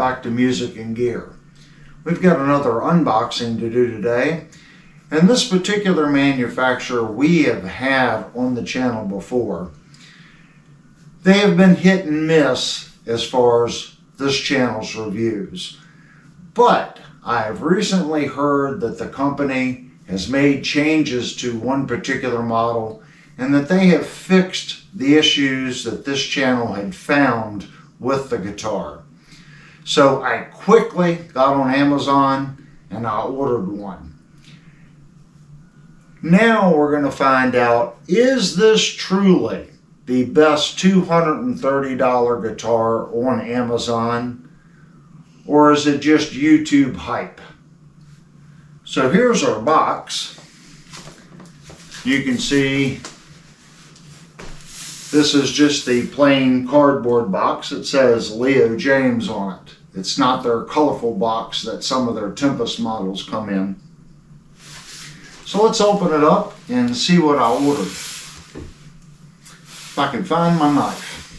back to Music and Gear. We've got another unboxing to do today, and this particular manufacturer we have had on the channel before. They have been hit and miss as far as this channel's reviews, but I have recently heard that the company has made changes to one particular model and that they have fixed the issues that this channel had found with the guitar. So I quickly got on Amazon and I ordered one. Now we're going to find out, is this truly the best $230 guitar on Amazon, or is it just YouTube hype? So here's our box. You can see this is just the plain cardboard box. It says Jaymz on it. It's not their colorful box that some of their Tempest models come in. So let's open it up and see what I ordered. If I can find my knife.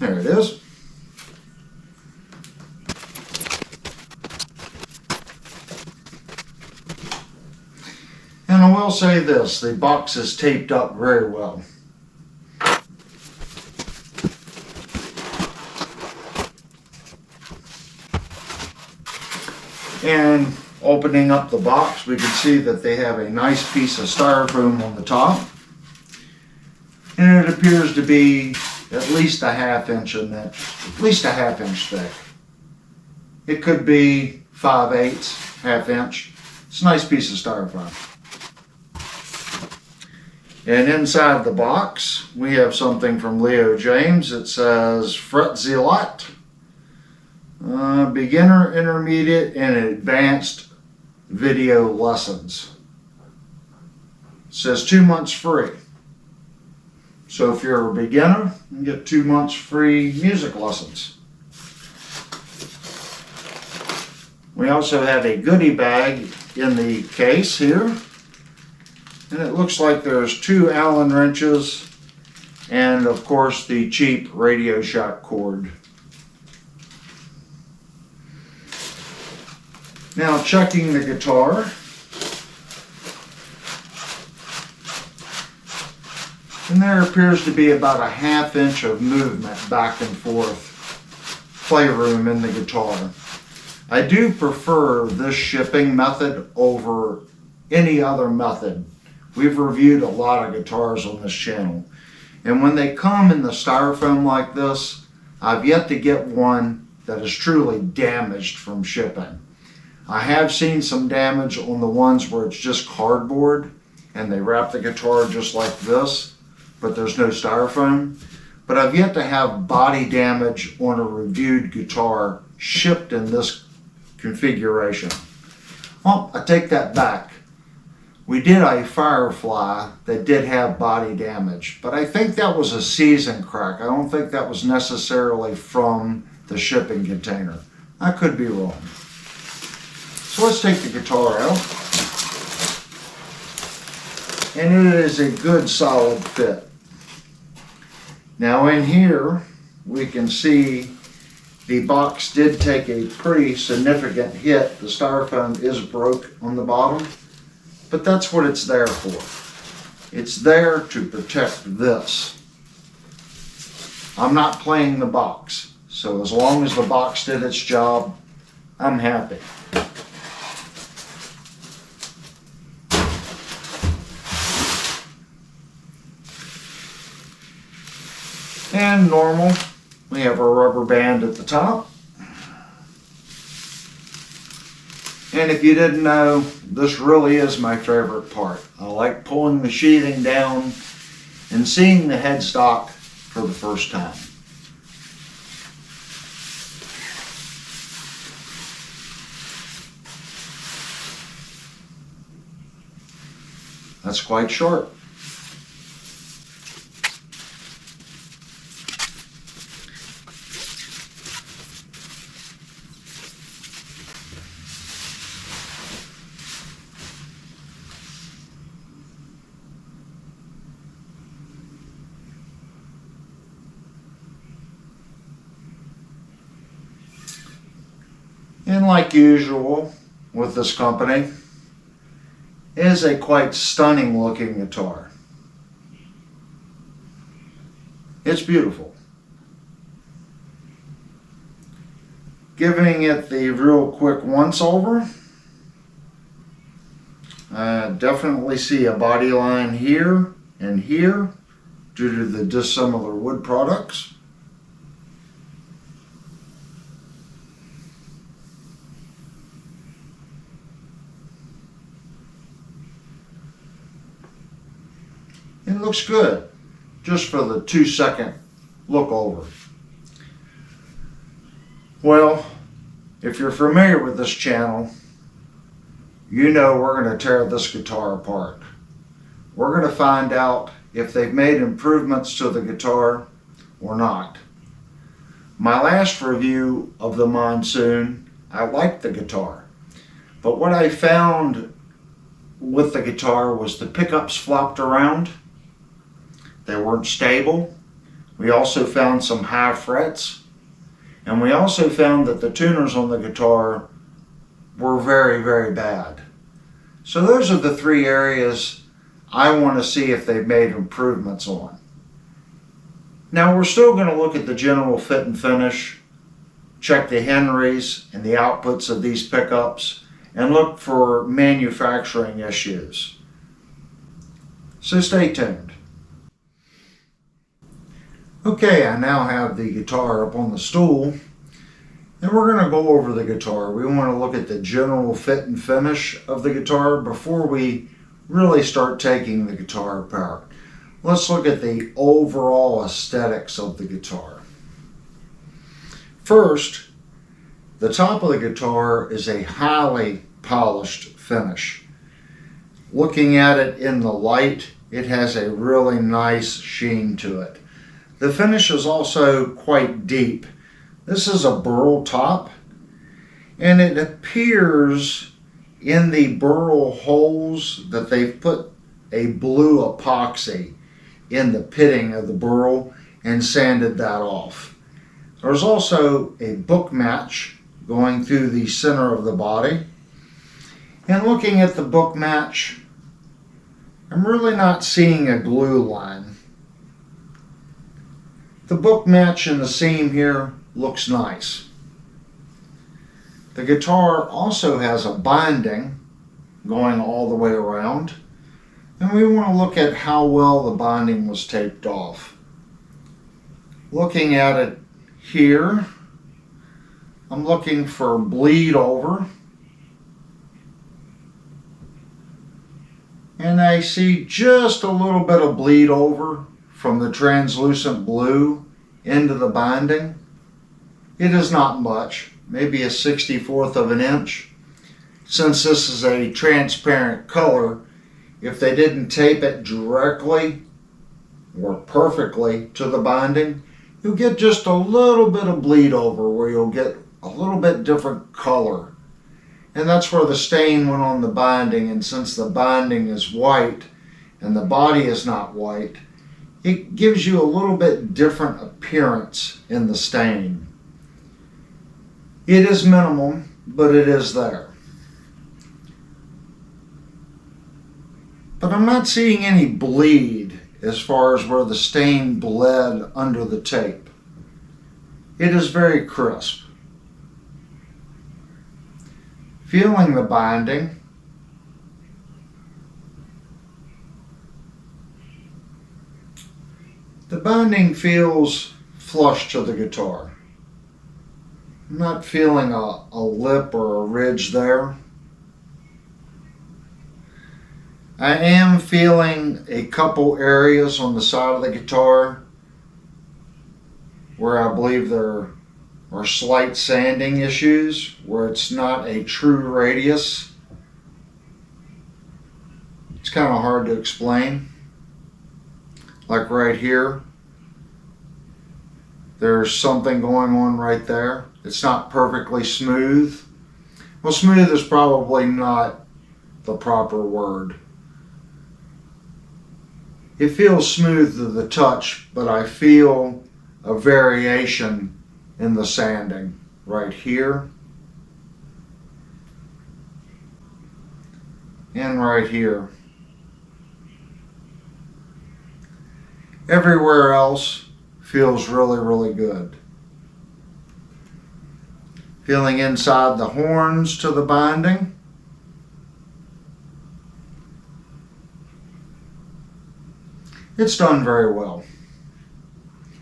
There it is. And I will say this, the box is taped up very well. And opening up the box, we can see that they have a nice piece of styrofoam on the top. And it appears to be at least a half inch thick. It could be 5/8, half inch. It's a nice piece of styrofoam. And inside the box, we have something from Jaymz. It says Fret Zealot, beginner, intermediate, and advanced video lessons. It says 2 months free. So if you're a beginner, you get 2 months free music lessons. We also have a goodie bag in the case here. And it looks like there's 2 Allen wrenches and of course the cheap Radio Shack cord. Now checking the guitar. And there appears to be about a half inch of movement back and forth, playroom in the guitar. I do prefer this shipping method over any other method. We've reviewed a lot of guitars on this channel, and when they come in the styrofoam like this, I've yet to get one that is truly damaged from shipping. I have seen some damage on the ones where it's just cardboard and they wrap the guitar just like this, but there's no styrofoam. But I've yet to have body damage on a reviewed guitar shipped in this configuration. Well, I take that back. We did a Firefly that did have body damage, but I think that was a season crack. I don't think that was necessarily from the shipping container. I could be wrong. So let's take the guitar out. And it is a good solid fit. Now in here, we can see the box did take a pretty significant hit. The styrofoam is broke on the bottom. But that's what it's there for. It's there to protect this. I'm not playing the box, so as long as the box did its job, I'm happy. And normal, we have a rubber band at the top. And if you didn't know, this really is my favorite part. I like pulling the sheathing down and seeing the headstock for the first time. That's quite sharp. And like usual with this company, it is a quite stunning looking guitar. It's beautiful. Giving it the real quick once over, I definitely see a body line here and here due to the dissimilar wood products. It looks good just for the 2-second look over. Well, if you're familiar with this channel, you know we're going to tear this guitar apart. We're going to find out if they've made improvements to the guitar or not. My last review of the Monsoon, I liked the guitar, but what I found with the guitar was the pickups flopped around. They weren't stable. We also found some high frets, and we also found that the tuners on the guitar were very, very bad. So those are the 3 areas I want to see if they've made improvements on. Now we're still going to look at the general fit and finish, check the Henrys and the outputs of these pickups, and look for manufacturing issues. So stay tuned. Okay, I now have the guitar up on the stool, and we're going to go over the guitar. We want to look at the general fit and finish of the guitar before we really start taking the guitar apart. Let's look at the overall aesthetics of the guitar. First, the top of the guitar is a highly polished finish. Looking at it in the light, it has a really nice sheen to it. The finish is also quite deep. This is a Burl top, and it appears in the Burl holes that they've put a blue epoxy in the pitting of the Burl and sanded that off. There's also a book match going through the center of the body. And looking at the book match, I'm really not seeing a glue line. The book match in the seam here looks nice. The guitar also has a binding going all the way around, and we want to look at how well the binding was taped off. Looking at it here, I'm looking for bleed over, and I see just a little bit of bleed over from the translucent blue into the binding. It is not much, maybe a 1/64 of an inch. Since this is a transparent color, if they didn't tape it directly or perfectly to the binding, you'll get just a little bit of bleed over where you'll get a little bit different color. And that's where the stain went on the binding, and since the binding is white and the body is not white, it gives you a little bit different appearance in the stain. It is minimum, but it is there. But I'm not seeing any bleed as far as where the stain bled under the tape. It is very crisp. Feeling the binding, the binding feels flush to the guitar. I'm not feeling a lip or a ridge there. I am feeling a couple areas on the side of the guitar where I believe there are slight sanding issues, where it's not a true radius. It's kind of hard to explain. Like right here, there's something going on right there. It's not perfectly smooth. Well, smooth is probably not the proper word. It feels smooth to the touch, but I feel a variation in the sanding right here and right here. Everywhere else feels really, really good. Feeling inside the horns to the binding. It's done very well.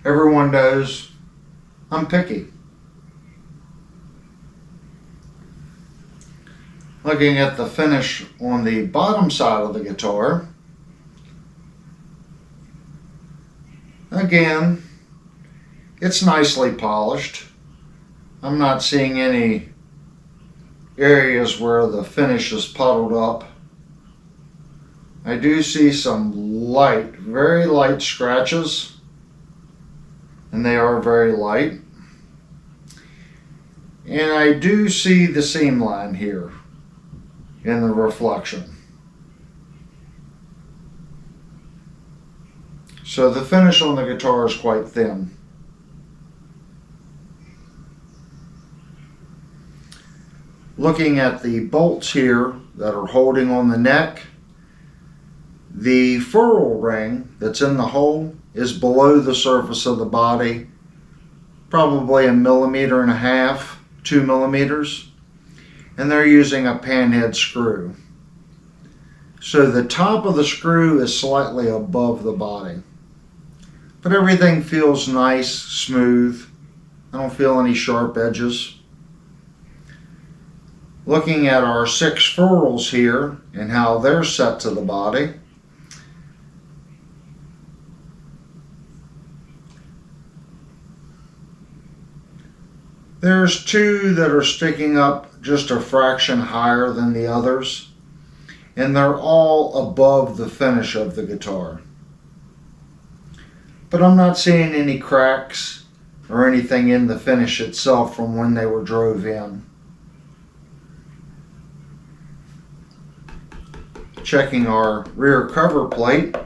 Everyone knows I'm picky. Looking at the finish on the bottom side of the guitar, again, it's nicely polished. I'm not seeing any areas where the finish is puddled up. I do see some light, very light scratches, and they are very light. And I do see the seam line here in the reflection. So the finish on the guitar is quite thin. Looking at the bolts here that are holding on the neck, the ferrule ring that's in the hole is below the surface of the body, probably 1.5 millimeters, 2 millimeters, and they're using a panhead screw. So the top of the screw is slightly above the body, but everything feels nice, smooth. I don't feel any sharp edges. Looking at our 6 ferrules here and how they're set to the body, there's 2 that are sticking up just a fraction higher than the others, and they're all above the finish of the guitar. But I'm not seeing any cracks or anything in the finish itself from when they were drove in. Checking our rear cover plate.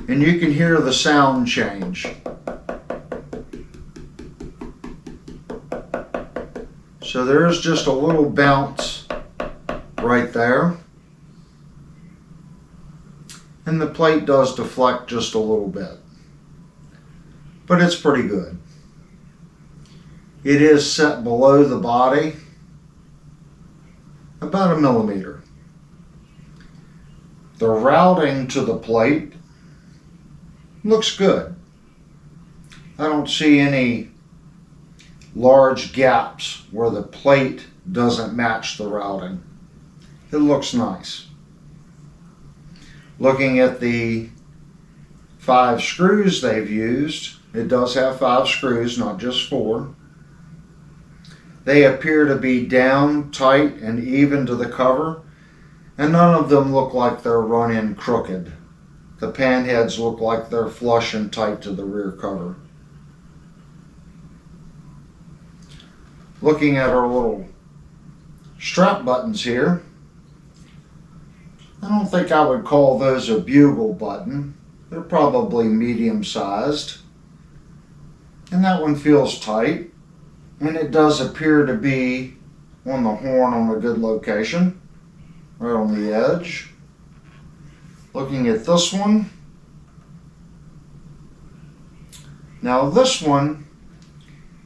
And you can hear the sound change. So there's just a little bounce right there. And the plate does deflect just a little bit. But it's pretty good. It is set below the body, about 1 millimeter. The routing to the plate looks good. I don't see any large gaps where the plate doesn't match the routing. It looks nice. Looking at the 5 screws they've used, it does have 5 screws, not just 4. They appear to be down, tight, and even to the cover, and none of them look like they're run in crooked. The panheads look like they're flush and tight to the rear cover. Looking at our little strap buttons here, I don't think I would call those a bugle button. They're probably medium sized. And that one feels tight. And it does appear to be on the horn on a good location, right on the edge. Looking at this one. Now this one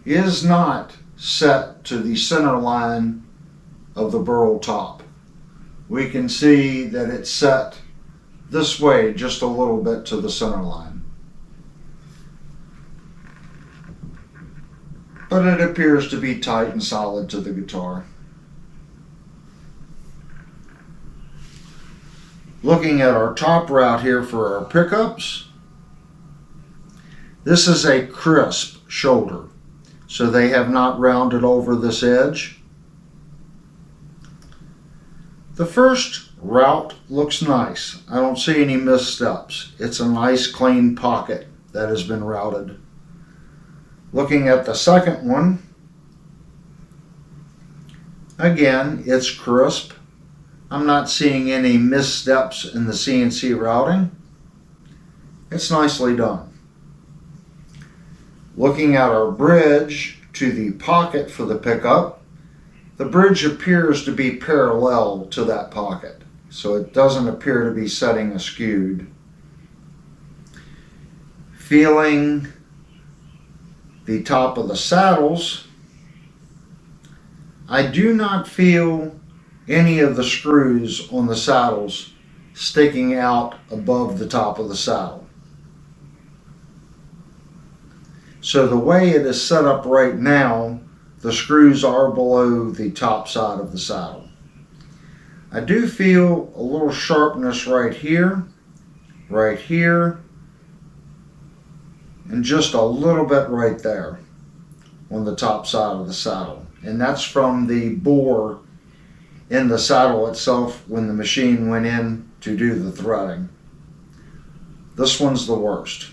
is not set to the center line of the Burl top. We can see that it's set this way just a little bit to the center line. But it appears to be tight and solid to the guitar. Looking at our top route here for our pickups, this is a crisp shoulder, so they have not rounded over this edge. The first route looks nice. I don't see any missteps. It's a nice clean pocket that has been routed. Looking at the second one, again, it's crisp. I'm not seeing any missteps in the CNC routing. It's nicely done. Looking at our bridge to the pocket for the pickup, the bridge appears to be parallel to that pocket, so it doesn't appear to be setting askewed. Feeling the top of the saddles, I do not feel any of the screws on the saddles sticking out above the top of the saddle. So the way it is set up right now, the screws are below the top side of the saddle. I do feel a little sharpness right here, and just a little bit right there on the top side of the saddle. And that's from the bore in the saddle itself when the machine went in to do the threading. This one's the worst.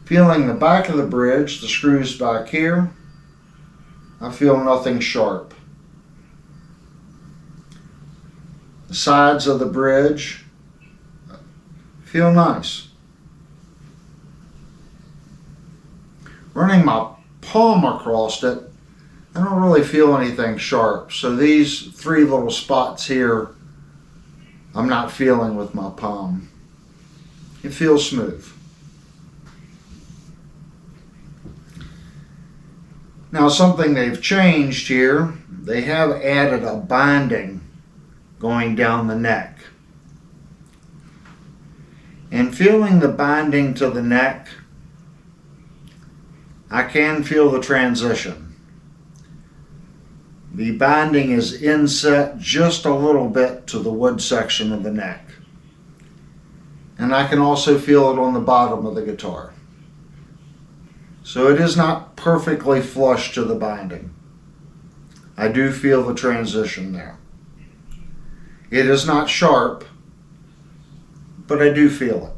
Feeling the back of the bridge, the screws back here, I feel nothing sharp. The sides of the bridge feel nice. Running my palm across it, I don't really feel anything sharp. So these three little spots here, I'm not feeling with my palm. It feels smooth. Now something they've changed here, they have added a binding going down the neck. And feeling the binding to the neck, I can feel the transition. The binding is inset just a little bit to the wood section of the neck. And I can also feel it on the bottom of the guitar. So it is not perfectly flush to the binding. I do feel the transition there. It is not sharp, but I do feel it.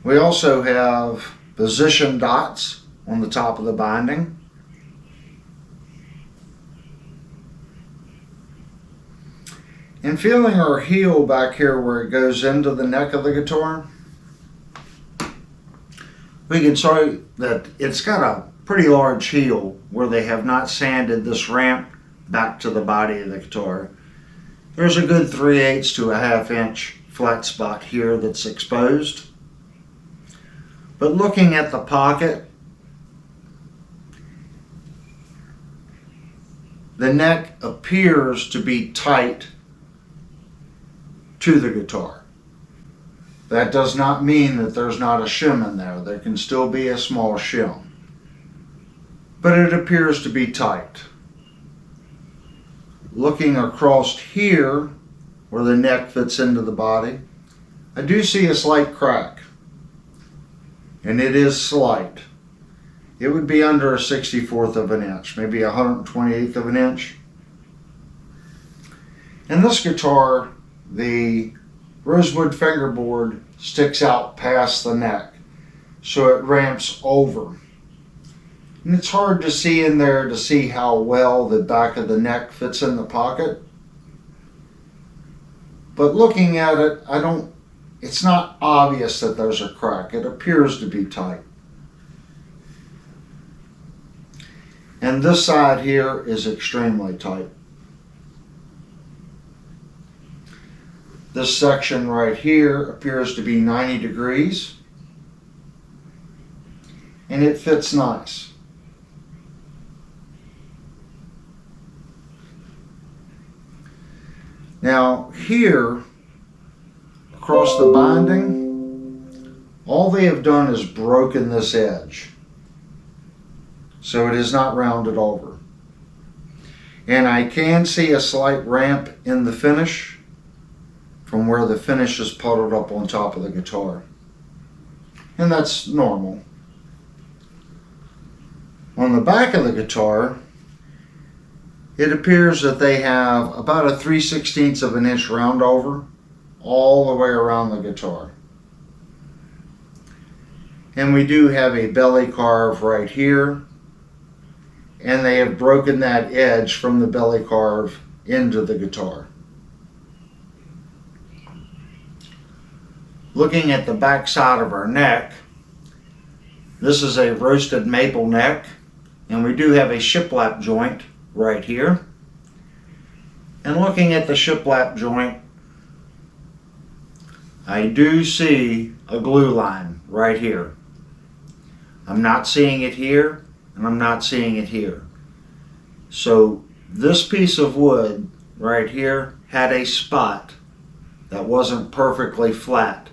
We also have position dots on the top of the binding. And feeling our heel back here where it goes into the neck of the guitar, we can see that it's got a pretty large heel where they have not sanded this ramp back to the body of the guitar. There's a good 3/8 to a 1/2 inch flat spot here that's exposed. But looking at the pocket, the neck appears to be tight to the guitar. That does not mean that there's not a shim in there. There can still be a small shim. But it appears to be tight. Looking across here, where the neck fits into the body, I do see a slight crack. And it is slight. It would be under a 64th of an inch, maybe a 128th of an inch. In this guitar, the rosewood fingerboard sticks out past the neck, so it ramps over. And it's hard to see in there to see how well the back of the neck fits in the pocket. But looking at it, it's not obvious that there's a crack. It appears to be tight. And this side here is extremely tight. This section right here appears to be 90 degrees. And it fits nice. Now here, across the binding, all they have done is broken this edge. So it is not rounded over. And I can see a slight ramp in the finish from where the finish is puddled up on top of the guitar. And that's normal. On the back of the guitar, it appears that they have about a 3/16 of an inch round over all the way around the guitar. And we do have a belly carve right here, and they have broken that edge from the belly carve into the guitar. Looking at the back side of our neck, This is a roasted maple neck, and we do have a shiplap joint right here. And looking at the shiplap joint, I do see a glue line right here. I'm not seeing it here, and I'm not seeing it here. So this piece of wood right here had a spot that wasn't perfectly flat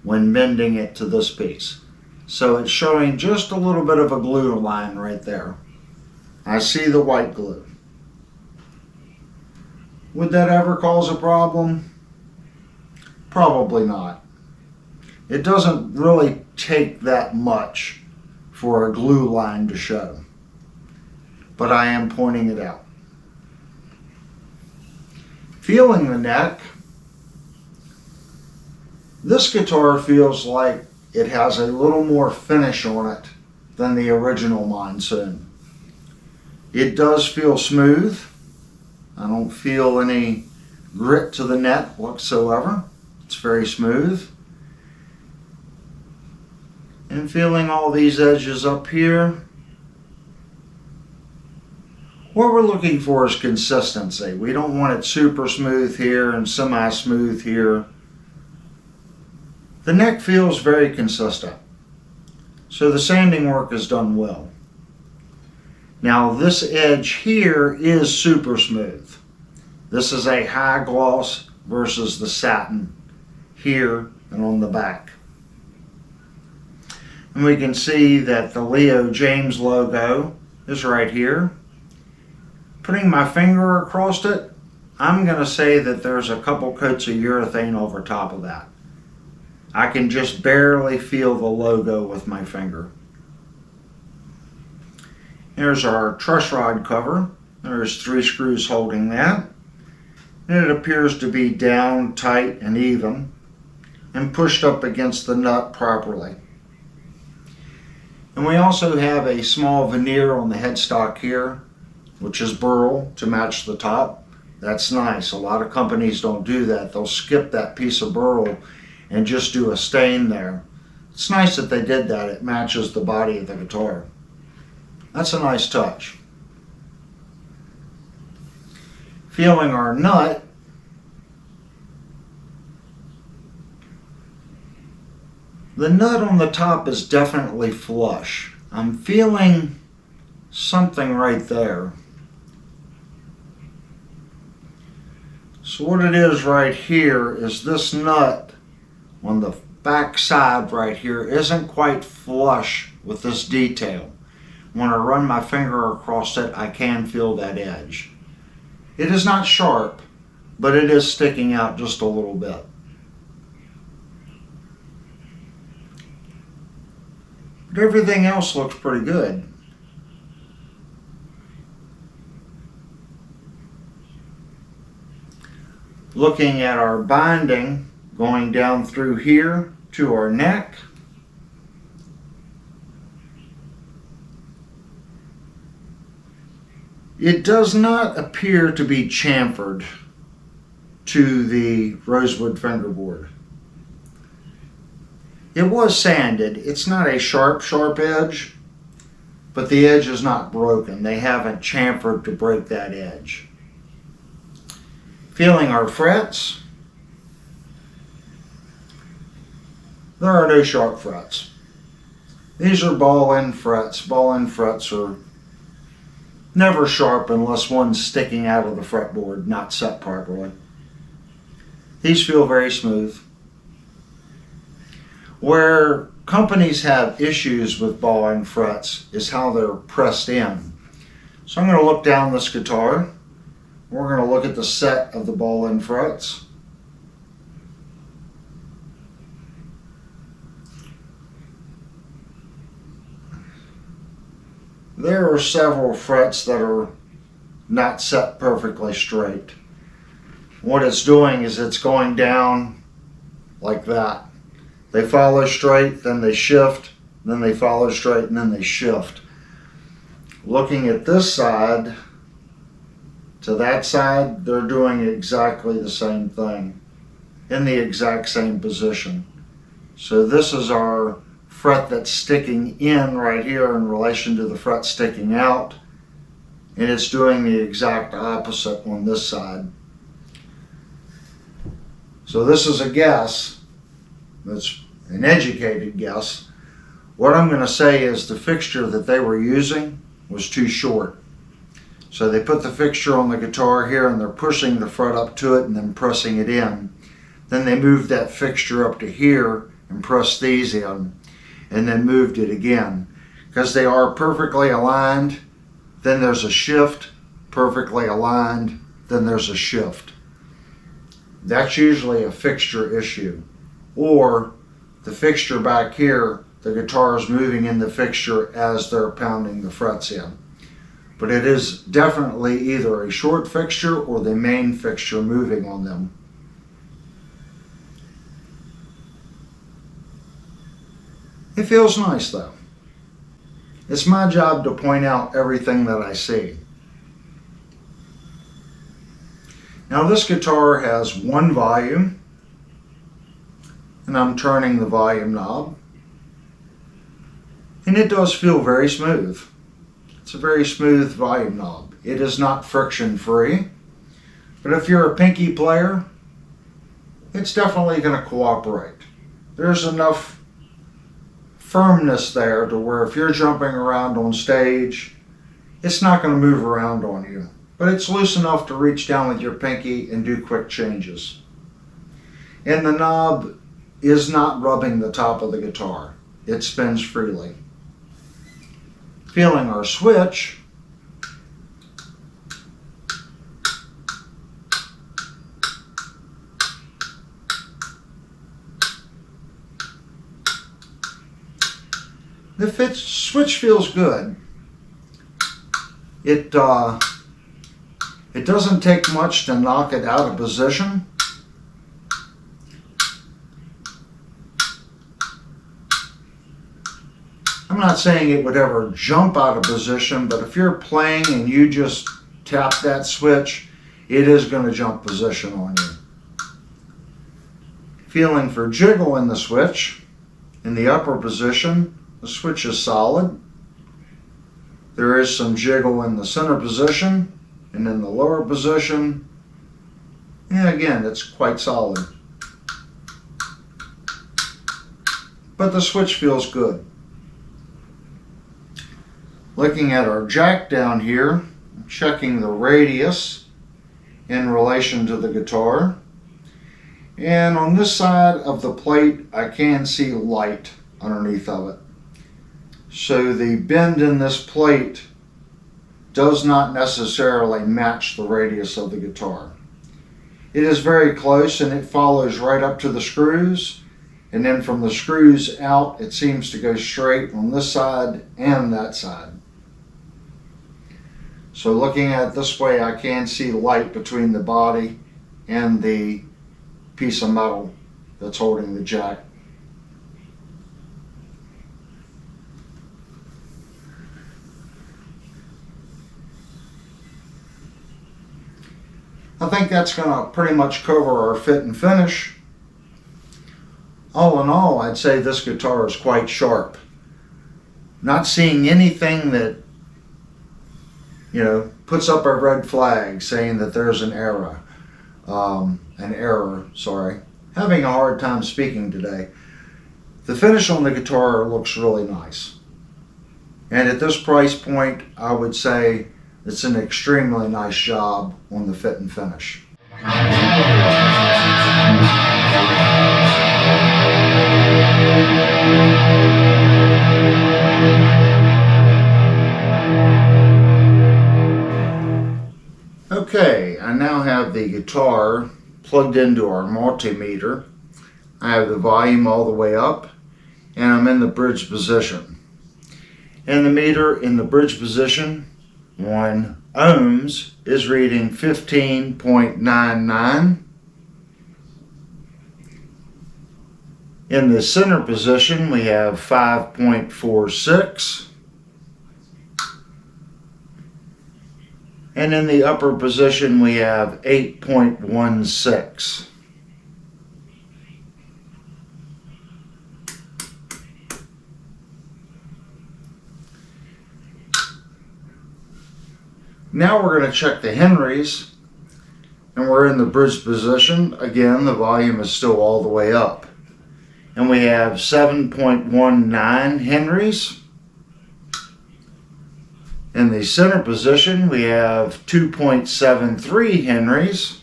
when mending it to this piece. So it's showing just a little bit of a glue line right there. I see the white glue. Would that ever cause a problem? Probably not. It doesn't really take that much for a glue line to show, but I am pointing it out. Feeling the neck, this guitar feels like it has a little more finish on it than the original Monsoon. It does feel smooth. I don't feel any grit to the neck whatsoever. It's very smooth. And feeling all these edges up here, what we're looking for is consistency. We don't want it super smooth here and semi-smooth here. The neck feels very consistent. So the sanding work is done well. Now this edge here is super smooth. This is a high gloss versus the satin here and on the back. And we can see that the Jaymz logo is right here. Putting my finger across it, I'm going to say that there's a couple coats of urethane over top of that. I can just barely feel the logo with my finger. Here's our truss rod cover. There's 3 screws holding that. And it appears to be down, tight, and even, and pushed up against the nut properly. And we also have a small veneer on the headstock here, which is Burl to match the top. That's nice. A lot of companies don't do that. They'll skip that piece of Burl and just do a stain there. It's nice that they did that. It matches the body of the guitar. That's a nice touch. Feeling our nut, the nut on the top is definitely flush. I'm feeling something right there. So what it is right here is this nut on the back side right here isn't quite flush with this detail. When I run my finger across it, I can feel that edge. It is not sharp, but it is sticking out just a little bit. But everything else looks pretty good. Looking at our binding, going down through here to our neck. It does not appear to be chamfered to the rosewood fingerboard. It was sanded. It's not a sharp edge, but the edge is not broken. They haven't chamfered to break that edge. Feeling our frets, there are no sharp frets. These are ball-end frets. Ball-end frets are never sharp unless one's sticking out of the fretboard, not set properly. These feel very smooth. Where companies have issues with ball-end frets is how they're pressed in. So I'm going to look down this guitar. We're going to look at the set of the ball-end frets. There are several frets that are not set perfectly straight. What it's doing is it's going down like that. They follow straight, then they shift, then they follow straight, and then they shift. Looking at this side to that side, they're doing exactly the same thing in the exact same position. So this is our fret that's sticking in right here in relation to the fret sticking out, and it's doing the exact opposite on this side. So this is a guess. That's an educated guess. What I'm going to say is the fixture that they were using was too short. So they put the fixture on the guitar here and they're pushing the fret up to it and then pressing it in. Then they moved that fixture up to here and pressed these in and then moved it again. Because they are perfectly aligned, then there's a shift, perfectly aligned, then there's a shift. That's usually a fixture issue. Or the fixture back here, the guitar is moving in the fixture as they're pounding the frets in. But it is definitely either a short fixture or the main fixture moving on them. It feels nice though. It's my job to point out everything that I see. Now this guitar has one volume, and I'm turning the volume knob, and it does feel very smooth. It's a very smooth volume knob. It is not friction free, but if you're a pinky player, it's definitely going to cooperate. There's enough firmness there to where if you're jumping around on stage, it's not going to move around on you, but it's loose enough to reach down with your pinky and do quick changes. And the knob is not rubbing the top of the guitar. It spins freely. Feeling our switch, the switch feels good. It doesn't take much to knock it out of position. I'm not saying it would ever jump out of position, but if you're playing and you just tap that switch, it is going to jump position on you. Feeling for jiggle in the switch, in the upper position, the switch is solid. There is some jiggle in the center position, and in the lower position, and again, it's quite solid. But the switch feels good. Looking at our jack down here, checking the radius in relation to the guitar. And on this side of the plate, I can see light underneath of it. So the bend in this plate does not necessarily match the radius of the guitar. It is very close and it follows right up to the screws. And then from the screws out, it seems to go straight on this side and that side. So looking at it this way, I can see light between the body and the piece of metal that's holding the jack. I think that's going to pretty much cover our fit and finish. All in all, I'd say this guitar is quite sharp. Not seeing anything that, puts up a red flag saying that there's an error. Having a hard time speaking today. The finish on the guitar looks really nice. And at this price point, I would say it's an extremely nice job on the fit and finish. Okay, I now have the guitar plugged into our multimeter. I have the volume all the way up and I'm in the bridge position. And the meter in the bridge position, 1 ohms, is reading 15.99. In the center position we have 5.46. And in the upper position we have 8.16. Now we're going to check the Henrys, and we're in the bridge position. Again, the volume is still all the way up. And we have 7.19 Henrys. In the center position, we have 2.73 Henrys.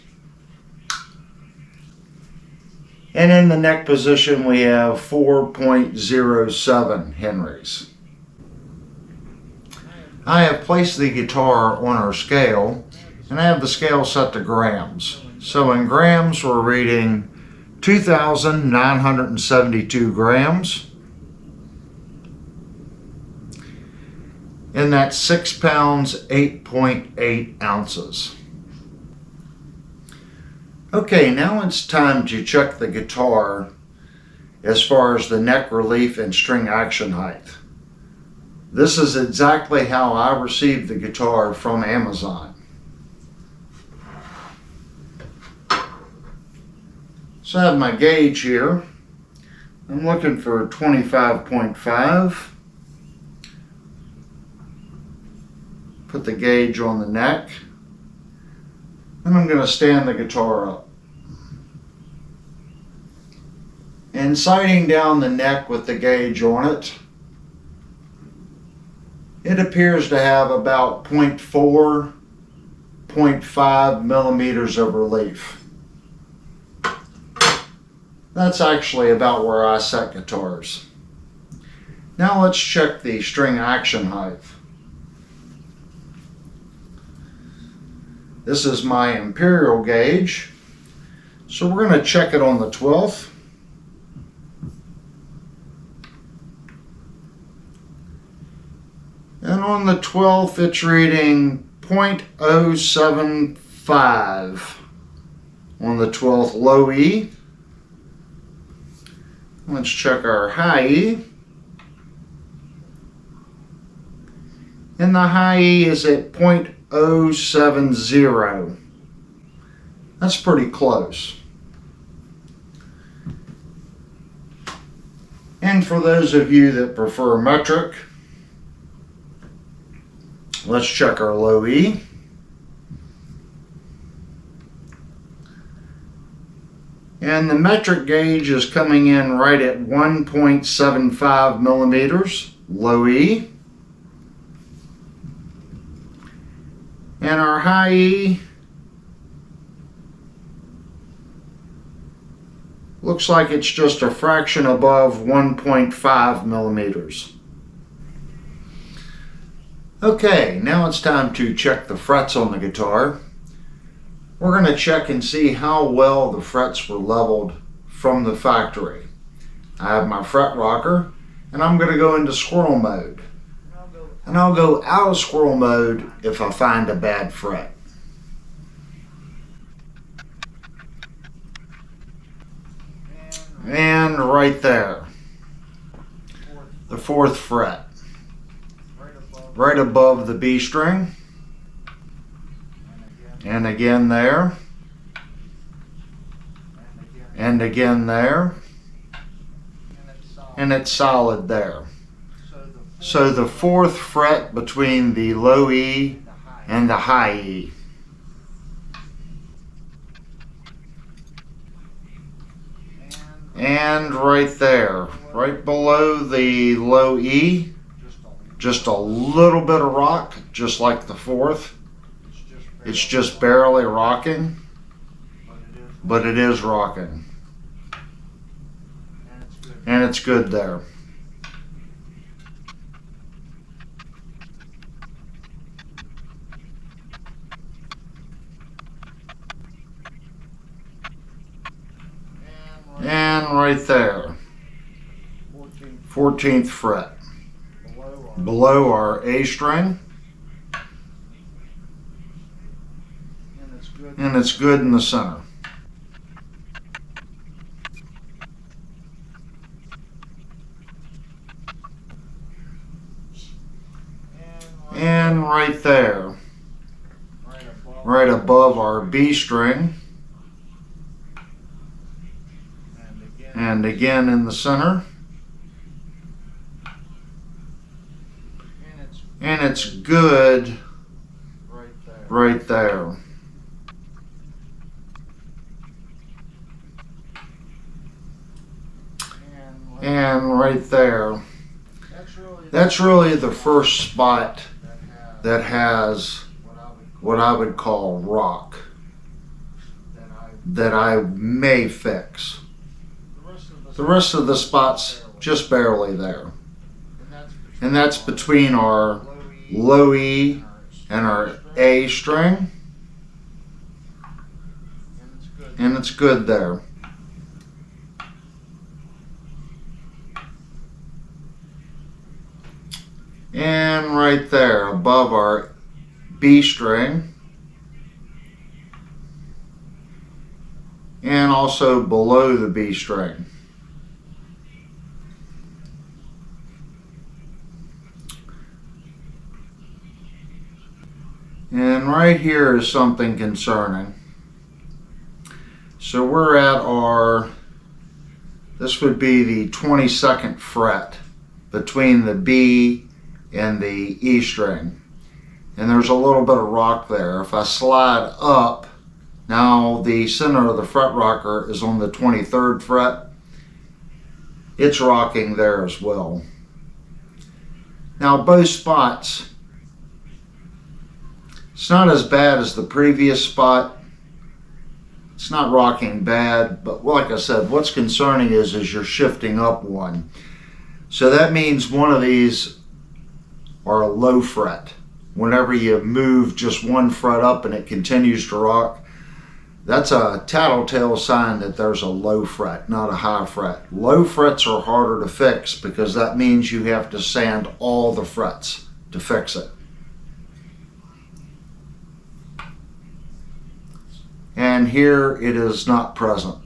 And in the neck position, we have 4.07 Henrys. I have placed the guitar on our scale, and I have the scale set to grams. So in grams, we're reading 2,972 grams. And that's 6 pounds, 8.8 ounces. Okay, now it's time to check the guitar as far as the neck relief and string action height. This is exactly how I received the guitar from Amazon. So I have my gauge here. I'm looking for 25.5. Put the gauge on the neck. And I'm going to stand the guitar up. And sighting down the neck with the gauge on it, it appears to have about 0.4, 0.5 millimeters of relief. That's actually about where I set guitars. Now let's check the string action height. This is my imperial gauge, so we're going to check it on the 12th. And on the 12th, it's reading 0.075 on the 12th low E. Let's check our high E. And the high E is at 0.070. That's pretty close. And for those of you that prefer metric, let's check our low E. And the metric gauge is coming in right at 1.75 millimeters, low E. And our high E looks like it's just a fraction above 1.5 millimeters. Okay, now it's time to check the frets on the guitar. We're going to check and see how well the frets were leveled from the factory. I have my fret rocker, and I'm going to go into squirrel mode. And I'll go out of squirrel mode if I find a bad fret. And right there, the 4th fret, right above the B string. And again there. And again there. And it's solid there. So the 4th fret between the low E and the high E. And right there, right below the low E, just a little bit of rock, just like the 4th. It's just barely rocking, but it is rocking. And it's good there. And right there, 14th fret, below our A string. And it's good in the center. And right there, right above our B string. And again in the center. And it's good right there. And right there. That's really the first spot that has what I would call rock that I may fix. The rest of the spots just barely there. And that's between our low E and our A string. And it's good there. And right there above our B string. And also below the B string. And right here is something concerning. So we're at our, this would be the 22nd fret between the B and the E string. And there's a little bit of rock there. If I slide up, now the center of the fret rocker is on the 23rd fret. It's rocking there as well. Now both spots, it's not as bad as the previous spot. It's not rocking bad, but like I said, what's concerning is you're shifting up one. So that means one of these are a low fret. Whenever you move just one fret up and it continues to rock, that's a tattletale sign that there's a low fret, not a high fret. Low frets are harder to fix because that means you have to sand all the frets to fix it. And here it is not present.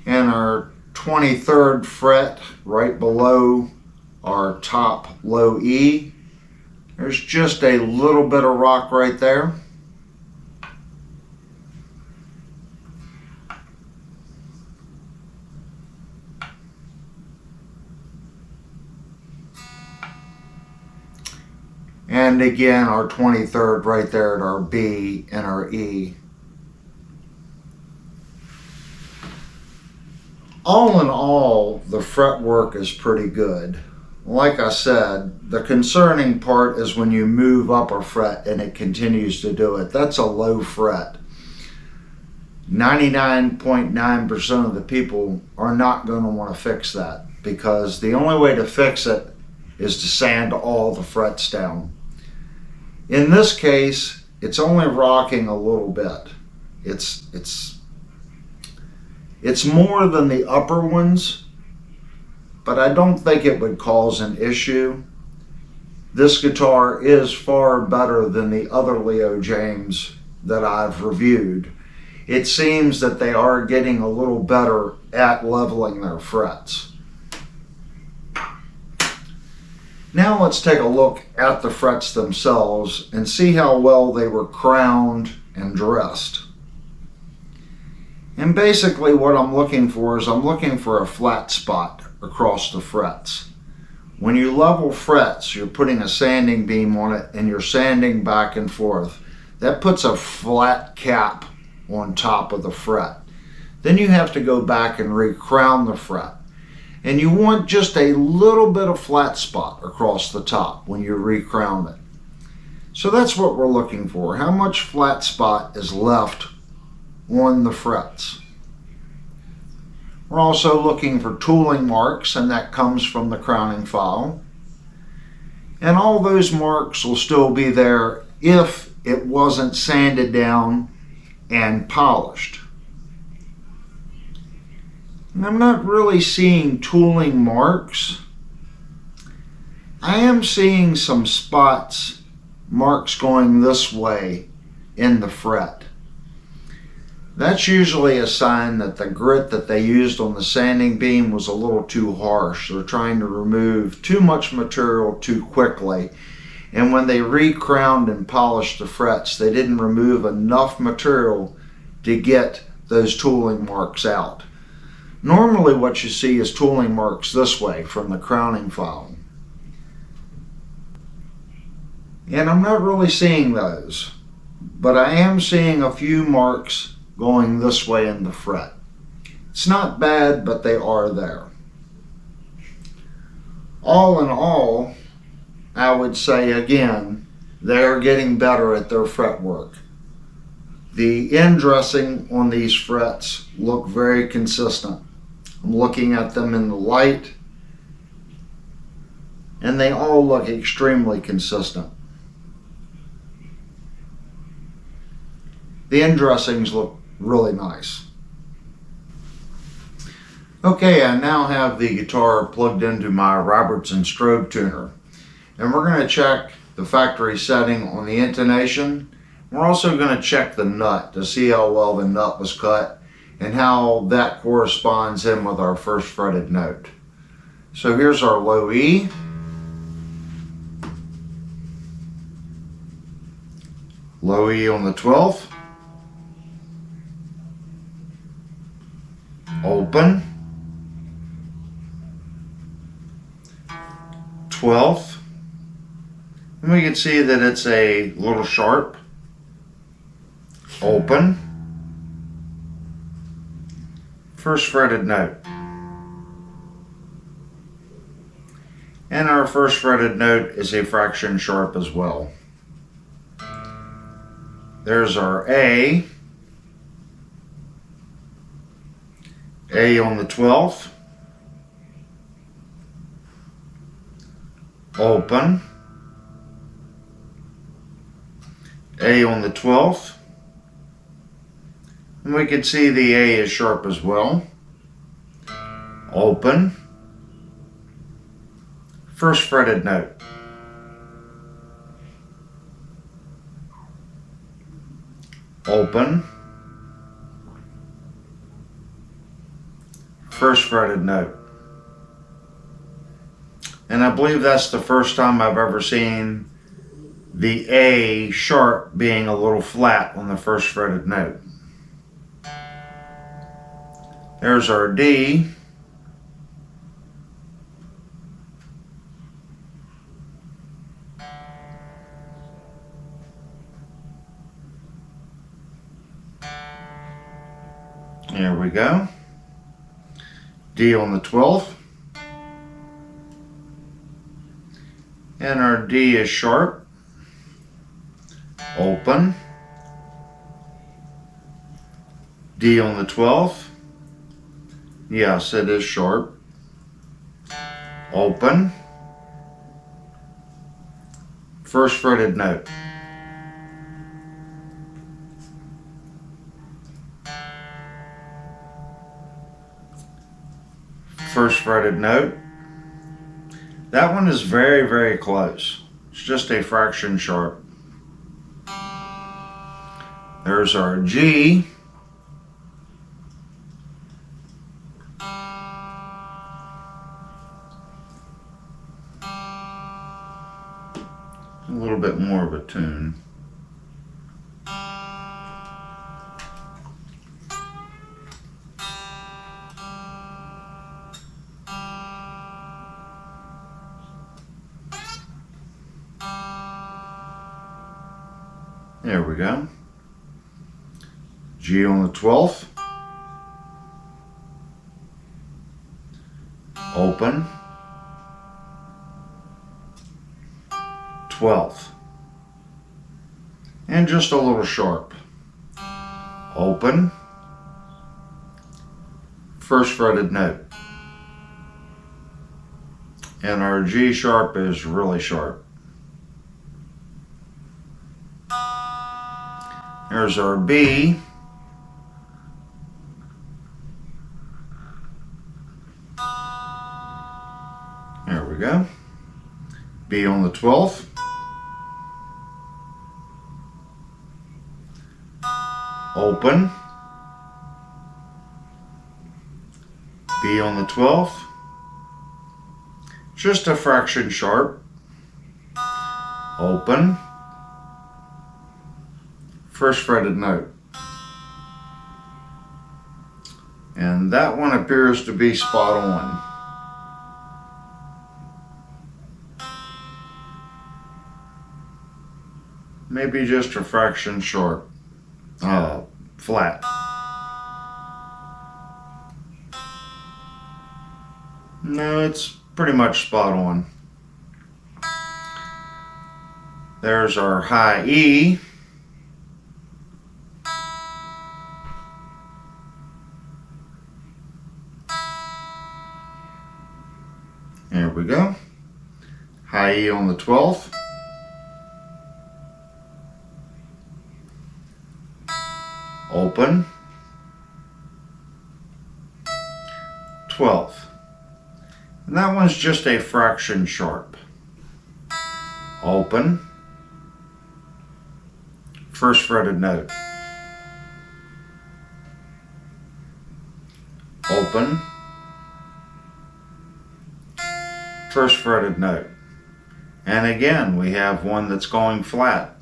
And our 23rd fret right below our top low E, there's just a little bit of rock right there. And again, our 23rd right there at our B and our E. All in all, the fretwork is pretty good. Like I said, the concerning part is when you move up a fret and it continues to do it. That's a low fret. 99.9% of the people are not going to want to fix that because the only way to fix it is to sand all the frets down. In this case, it's only rocking a little bit. It's more than the upper ones, but I don't think it would cause an issue. This guitar is far better than the other Leo Jaymz that I've reviewed. It seems that they are getting a little better at leveling their frets. Now let's take a look at the frets themselves and see how well they were crowned and dressed. And basically what I'm looking for is I'm looking for a flat spot across the frets. When you level frets, you're putting a sanding beam on it and you're sanding back and forth. That puts a flat cap on top of the fret. Then you have to go back and re-crown the fret. And you want just a little bit of flat spot across the top when you re-crown it. So that's what we're looking for. How much flat spot is left on the frets? We're also looking for tooling marks, and that comes from the crowning file. And all those marks will still be there if it wasn't sanded down and polished. And I'm not really seeing tooling marks. I am seeing some spots, marks going this way in the fret. That's usually a sign that the grit that they used on the sanding beam was a little too harsh. They're trying to remove too much material too quickly. And when they re-crowned and polished the frets, they didn't remove enough material to get those tooling marks out. Normally what you see is tooling marks this way from the crowning file. And I'm not really seeing those, but I am seeing a few marks going this way in the fret. It's not bad, but they are there. All in all, I would say again, they're getting better at their fretwork. The end dressing on these frets look very consistent. I'm looking at them in the light, and they all look extremely consistent. The end dressings look really nice. Okay, I now have the guitar plugged into my Robertson strobe tuner, and we're going to check the factory setting on the intonation. We're also going to check the nut to see how well the nut was cut and how that corresponds in with our first fretted note. So here's our low E. Low E on the 12th. Open. 12th. And we can see that it's a little sharp. Open. First fretted note. And our first fretted note is a fraction sharp as well. There's our A. A on the 12th. Open. A on the 12th. And we can see the A is sharp as well. Open. First fretted note. Open. First fretted note. And I believe that's the first time I've ever seen the A sharp being a little flat on the first fretted note. There's our D. There we go. D on the 12th. And our D is sharp. Open. D on the 12th. Yes, it is sharp. Open. First fretted note. First fretted note. That one is very, very close. It's just a fraction sharp. There's our G. A little bit more of a tune. There we go. G on the 12th. Open. 12th. And just a little sharp. Open. First fretted note. And our G sharp is really sharp. There's our B. There we go. B on the 12th. Open. B on the 12th. Just a fraction sharp. Open. First fretted note. And that one appears to be spot on. maybe just a fraction short, flat. No, it's pretty much spot on. There's our high E. There we go. High E on the 12th. Open. 12th. And that one's just a fraction sharp. Open. First fretted note. Open. First fretted note. And again, we have one that's going flat.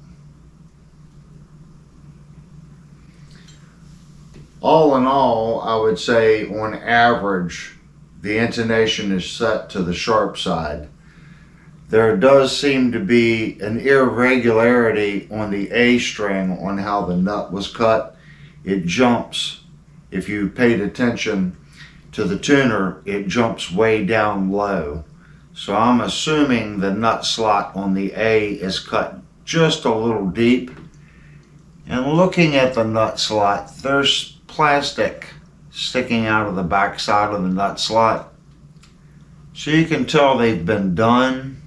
All in all, I would say on average, the intonation is set to the sharp side. There does seem to be an irregularity on the A string on how the nut was cut. It jumps. If you paid attention to the tuner, it jumps way down low. So I'm assuming the nut slot on the A is cut just a little deep. And looking at the nut slot, there's plastic sticking out of the back side of the nut slot. So you can tell they've been done,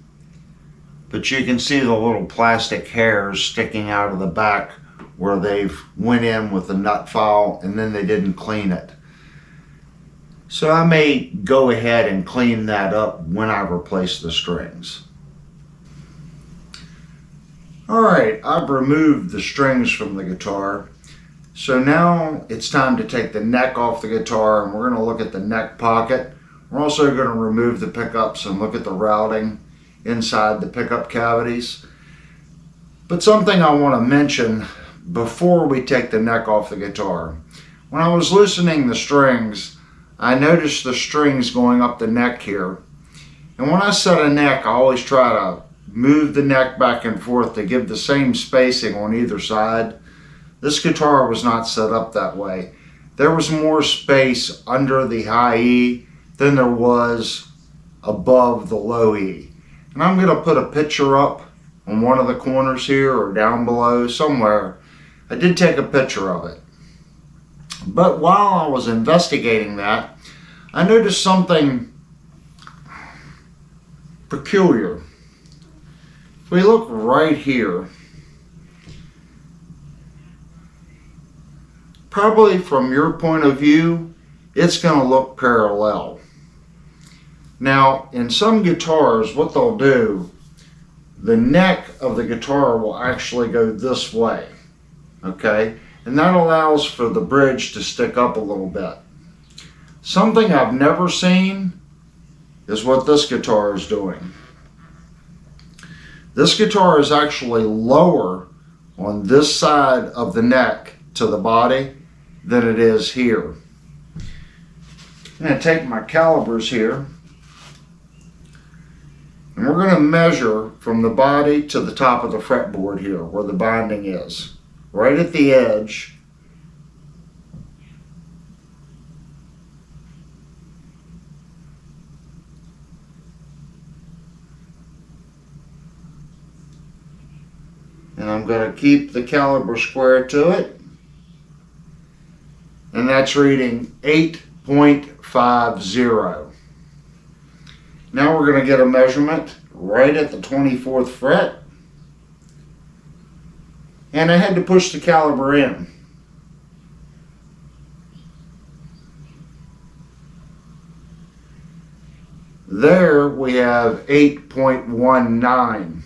but you can see the little plastic hairs sticking out of the back where they've went in with the nut file and then they didn't clean it. So I may go ahead and clean that up when I replace the strings. Alright, I've removed the strings from the guitar. So now it's time to take the neck off the guitar, and we're going to look at the neck pocket. We're also going to remove the pickups and look at the routing inside the pickup cavities. But something I want to mention before we take the neck off the guitar. When I was loosening the strings, I noticed the strings going up the neck here. And when I set a neck, I always try to move the neck back and forth to give the same spacing on either side. This guitar was not set up that way. There was more space under the high E than there was above the low E. And I'm going to put a picture up on one of the corners here or down below somewhere. I did take a picture of it. But while I was investigating that, I noticed something peculiar. If we look right here, probably from your point of view, it's going to look parallel. Now, in some guitars, what they'll do, the neck of the guitar will actually go this way, okay? And that allows for the bridge to stick up a little bit. Something I've never seen is what this guitar is doing. This guitar is actually lower on this side of the neck to the body than it is here. I'm going to take my calibers here, and we're going to measure from the body to the top of the fretboard here where the binding is, right at the edge. And I'm going to keep the caliber square to it. And that's reading 8.50. Now we're going to get a measurement right at the 24th fret. And I had to push the caliber in. There we have 8.19.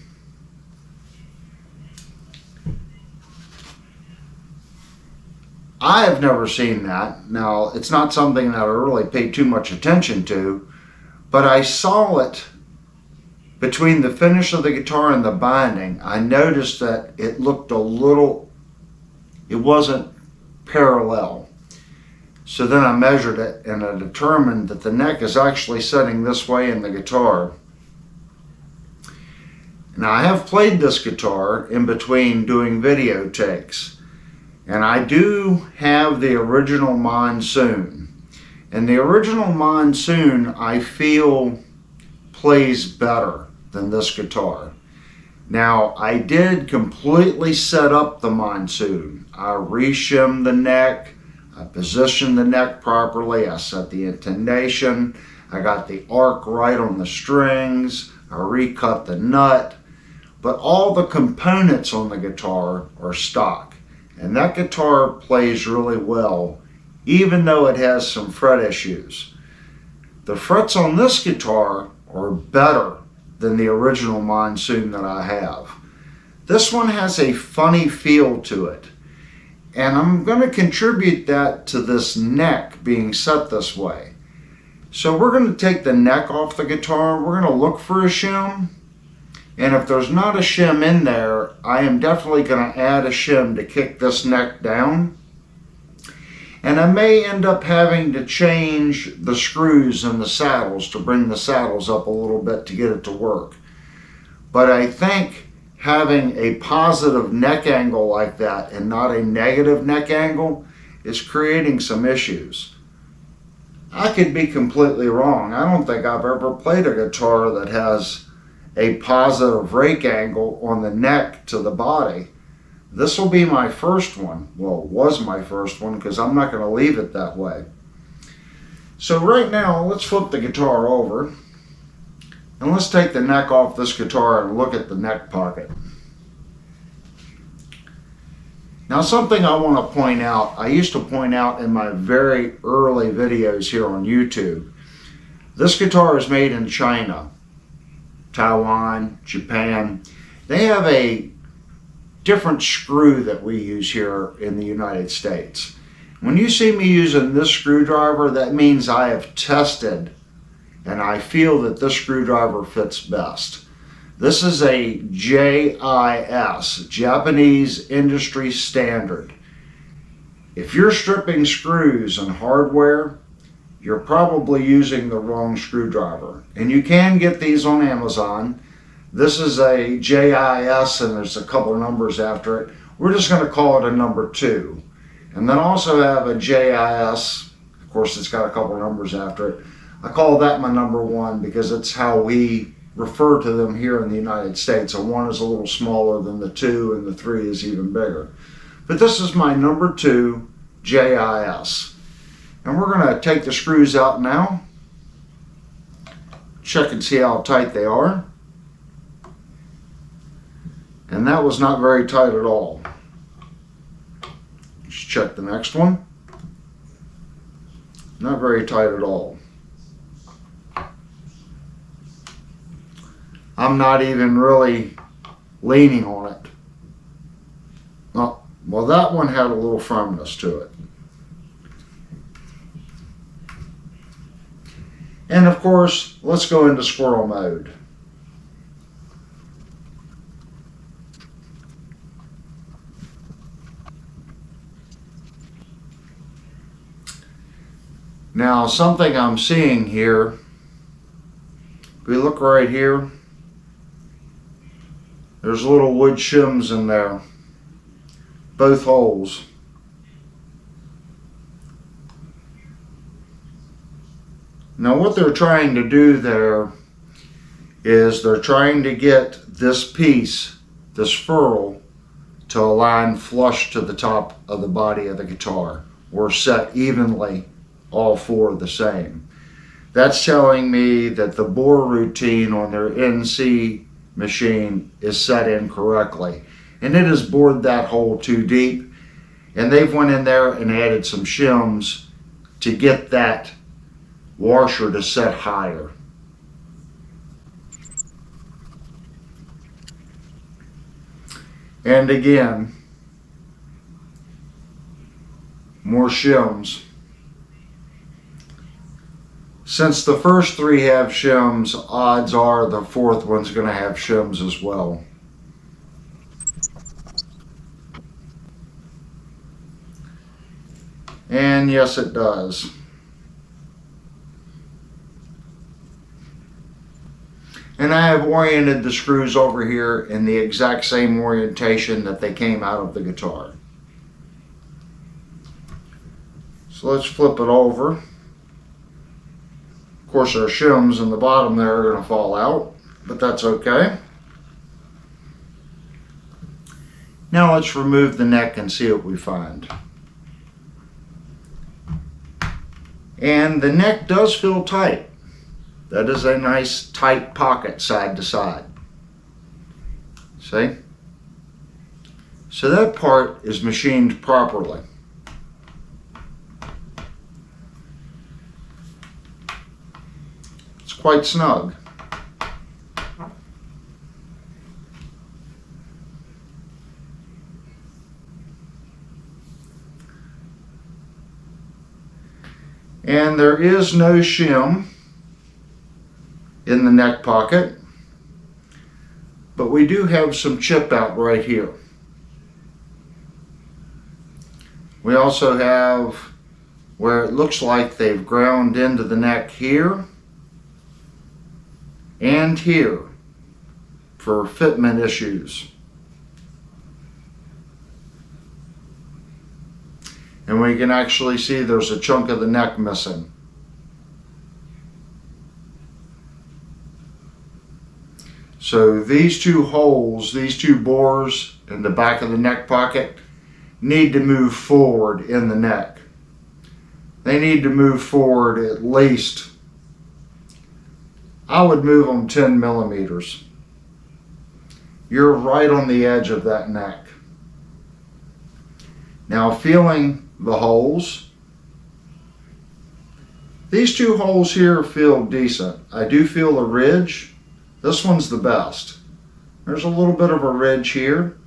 I have never seen that. Now, it's not something that I really paid too much attention to, but I saw it between the finish of the guitar and the binding. I noticed that it looked a little, it wasn't parallel. So then I measured it and I determined that the neck is actually setting this way in the guitar. Now, I have played this guitar in between doing video takes, and I do have the original Monsoon. And the original Monsoon, I feel, plays better than this guitar. Now, I did completely set up the Monsoon. I re-shimmed the neck, I positioned the neck properly, I set the intonation, I got the arc right on the strings, I recut the nut, but all the components on the guitar are stock. And that guitar plays really well, even though it has some fret issues. The frets on this guitar are better than the original Monsoon that I have. This one has a funny feel to it, and I'm going to contribute that to this neck being set this way. So we're going to take the neck off the guitar, we're going to look for a shim, and if there's not a shim in there, I am definitely going to add a shim to kick this neck down. And I may end up having to change the screws in the saddles to bring the saddles up a little bit to get it to work. But I think having a positive neck angle like that and not a negative neck angle is creating some issues. I could be completely wrong. I don't think I've ever played a guitar that has a positive rake angle on the neck to the body. This will be my first one. Well, it was my first one because I'm not going to leave it that way. So right now, let's flip the guitar over and let's take the neck off this guitar and look at the neck pocket. Now, something I want to point out, I used to point out in my very early videos here on YouTube. This guitar is made in China, Taiwan, Japan. They have a different screw that we use here in the United States. When you see me using this screwdriver, that means I have tested and I feel that this screwdriver fits best. This is a JIS, Japanese Industry Standard. If you're stripping screws and hardware, you're probably using the wrong screwdriver. And you can get these on Amazon. This is a JIS and there's a couple of numbers after it. We're just going to call it a number 2. And then also have a JIS, of course it's got a couple of numbers after it. I call that my number 1 because it's how we refer to them here in the United States. A 1 is a little smaller than the 2 and the 3 is even bigger. But this is my number 2 JIS. And we're going to take the screws out now. Check and see how tight they are. And that was not very tight at all. Let's check the next one. Not very tight at all. I'm not even really leaning on it. Oh, well, that one had a little firmness to it. And of course, let's go into squirrel mode. Now, something I'm seeing here, if we look right here, there's little wood shims in there, both holes. Now what they're trying to do there is they're trying to get this piece, this ferrule, to align flush to the top of the body of the guitar, or set evenly, all 4 the same. That's telling me that the bore routine on their NC machine is set incorrectly, and it has bored that hole too deep, and they've went in there and added some shims to get that washer to set higher. And again, more shims. Since the first 3 have shims, odds are the 4th one's going to have shims as well. And yes, it does. And I have oriented the screws over here in the exact same orientation that they came out of the guitar. So let's flip it over. Of course, our shims in the bottom there are going to fall out, but that's okay. Now let's remove the neck and see what we find. And the neck does feel tight. That is a nice tight pocket side to side. See? So that part is machined properly. It's quite snug. And there is no shim in the neck pocket, but we do have some chip out right here. We also have where it looks like they've ground into the neck here and here for fitment issues. And we can actually see there's a chunk of the neck missing. So these two holes, these two bores in the back of the neck pocket need to move forward in the neck. They need to move forward at least, I would move them 10 millimeters. You're right on the edge of that neck. Now feeling the holes, these two holes here feel decent. I do feel a ridge. This one's the best. There's a little bit of a ridge here,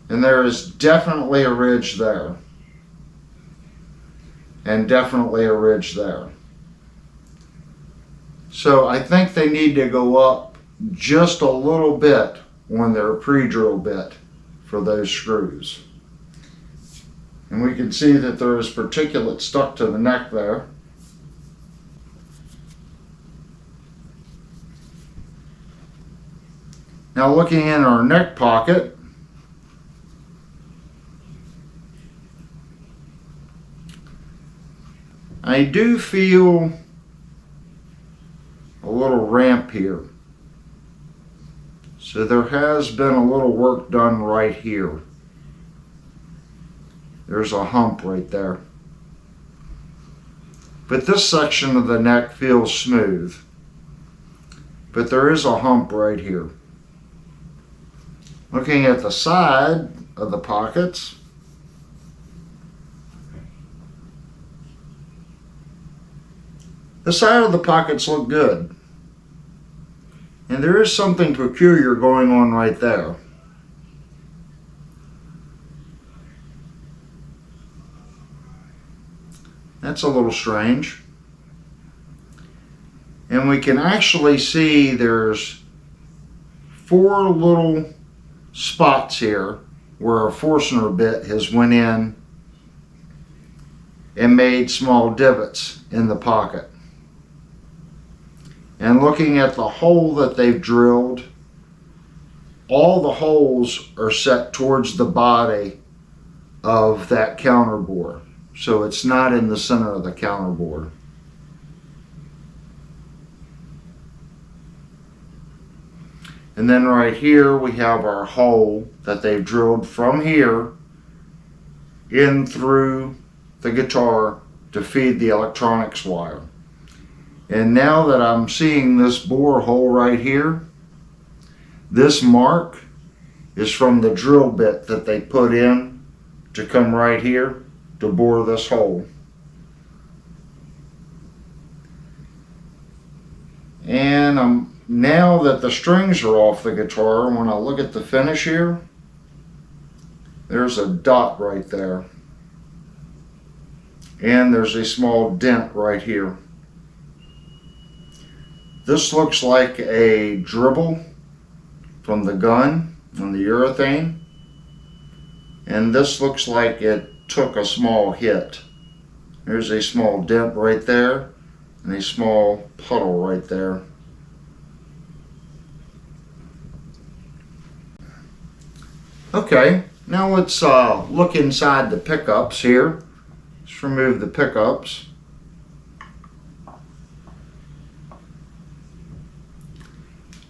and there is definitely a ridge there, and definitely a ridge there. So I think they need to go up just a little bit on their pre-drill bit for those screws. And we can see that there is particulate stuck to the neck there. Now looking in our neck pocket, I do feel a little ramp here. So there has been a little work done right here. There's a hump right there. But this section of the neck feels smooth. But there is a hump right here. Looking at the side of the pockets, the side of the pockets look good. And there is something peculiar going on right there. That's a little strange. And we can actually see there's 4 little spots here where a Forstner bit has went in and made small divots in the pocket. And looking at the hole that they've drilled, all the holes are set towards the body of that counterbore. So it's not in the center of the counterbore. And then right here we have our hole that they've drilled from here in through the guitar to feed the electronics wire. And now that I'm seeing this bore hole right here, this mark is from the drill bit that they put in to come right here to bore this hole. And now that the strings are off the guitar, when I look at the finish here, there's a dot right there. And there's a small dent right here. This looks like a dribble from the gun on the urethane. And this looks like it took a small hit. There's a small dent right there and a small puddle right there. Okay, now let's look inside the pickups here. Let's remove the pickups.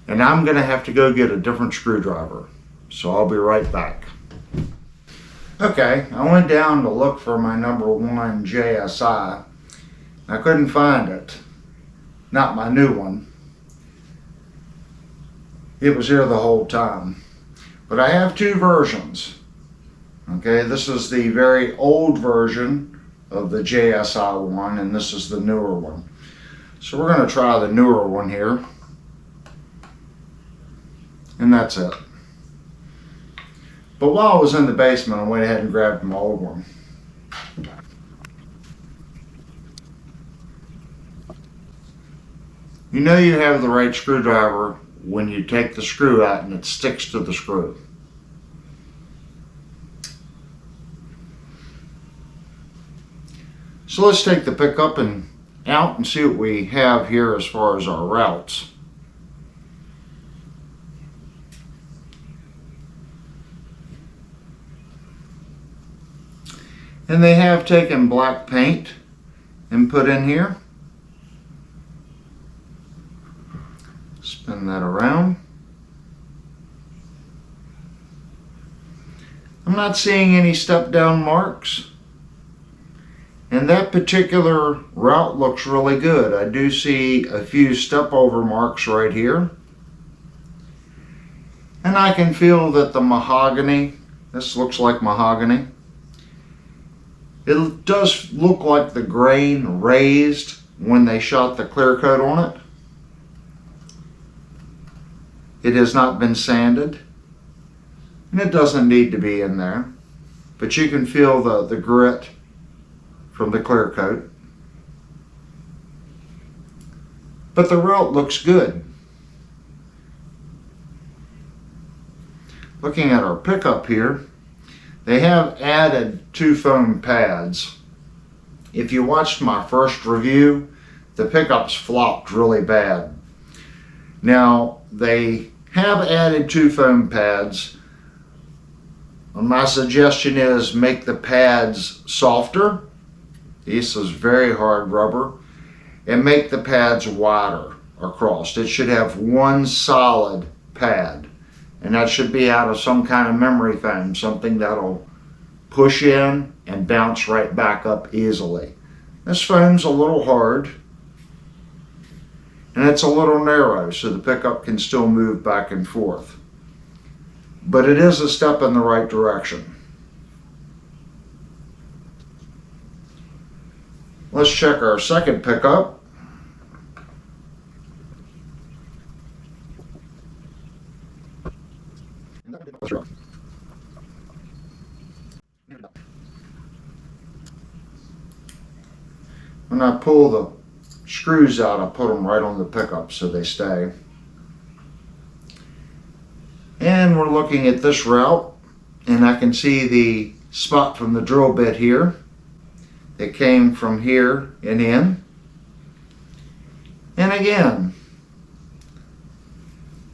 And I'm going to have to go get a different screwdriver. So I'll be right back. Okay, I went down to look for my #1 JSI. I couldn't find it. Not my new one. It was here the whole time. But I have two versions. Okay, this is the very old version of the JSI one, and this is the newer one. So we're going to try the newer one here. And that's it. But while I was in the basement, I went ahead and grabbed my old one. You know you have the right screwdriver when you take the screw out and it sticks to the screw. So let's take the pickup out and see what we have here as far as our routes. And they have taken black paint and put in here. Spin that around. I'm not seeing any step down marks. And that particular route looks really good. I do see a few step over marks right here. And I can feel that the mahogany, this looks like mahogany. It does look like the grain raised when they shot the clear coat on it. It has not been sanded, and it doesn't need to be in there, but you can feel the grit from the clear coat. But the route looks good. Looking at our pickup here, they have added 2 foam pads. If you watched my first review, the pickups flopped really bad. Now, they have added 2 foam pads. My suggestion is make the pads softer. This is very hard rubber. And make the pads wider across. It should have one solid pad. And that should be out of some kind of memory foam, something that'll push in and bounce right back up easily. This foam's a little hard, and it's a little narrow, so the pickup can still move back and forth. But it is a step in the right direction. Let's check our second pickup. When I pull the screws out, I put them right on the pickup so they stay. And we're looking at this route, and I can see the spot from the drill bit here. It came from here and in. And again,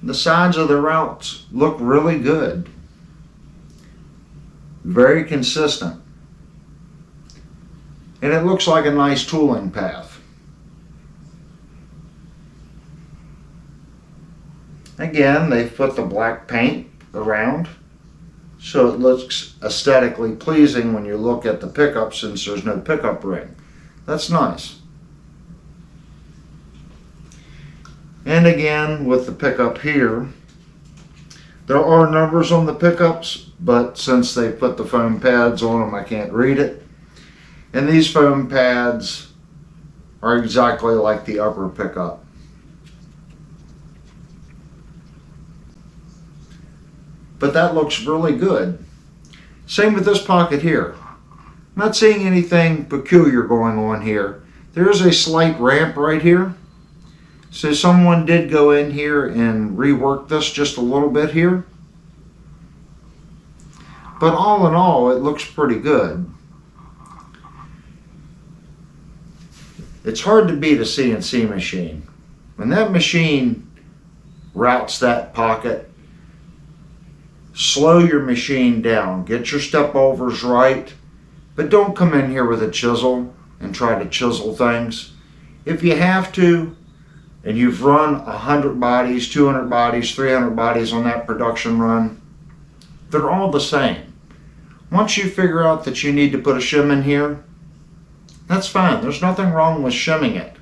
the sides of the routes look really good. Very consistent. And it looks like a nice tooling path. Again, they've put the black paint around, so it looks aesthetically pleasing when you look at the pickup, since there's no pickup ring. That's nice. And again, with the pickup here, there are numbers on the pickups, but since they put the foam pads on them, I can't read it. And these foam pads are exactly like the upper pickup. But that looks really good. Same with this pocket here. I'm not seeing anything peculiar going on here. There is a slight ramp right here. So someone did go in here and rework this just a little bit here. But all in all, it looks pretty good. It's hard to beat a CNC machine. When that machine routes that pocket slow your machine down. Get your step overs right, but don't come in here with a chisel and try to chisel things. If you have to, and you've run 100 bodies, 200 bodies, 300 bodies on that production run, they're all the same. Once you figure out that you need to put a shim in here, that's fine. There's nothing wrong with shimming it.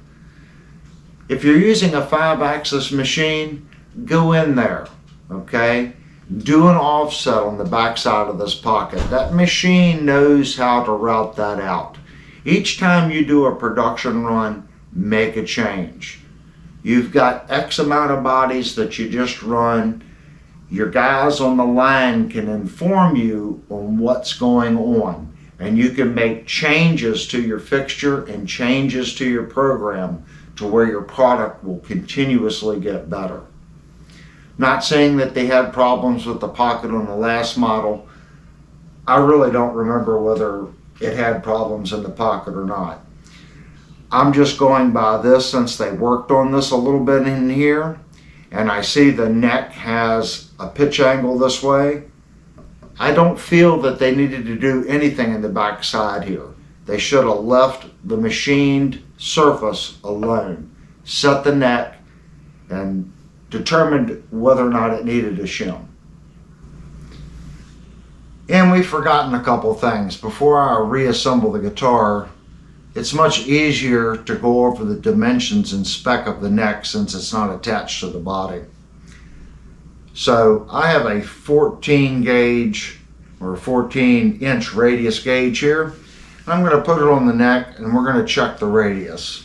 If you're using a 5-axis machine, go in there, okay? Do an offset on the back side of this pocket. That machine knows how to route that out. Each time you do a production run, make a change. You've got X amount of bodies that you just run. Your guys on the line can inform you on what's going on, and you can make changes to your fixture and changes to your program to where your product will continuously get better. Not saying that they had problems with the pocket on the last model. I really don't remember whether it had problems in the pocket or not. I'm just going by this since they worked on this a little bit in here, and I see the neck has a pitch angle this way. I don't feel that they needed to do anything in the back side here. They should have left the machined surface alone, set the neck, and determined whether or not it needed a shim. And we've forgotten a couple things. Before I reassemble the guitar, it's much easier to go over the dimensions and spec of the neck since it's not attached to the body. So I have a 14 gauge or 14-inch radius gauge here. I'm going to put it on the neck and we're going to check the radius.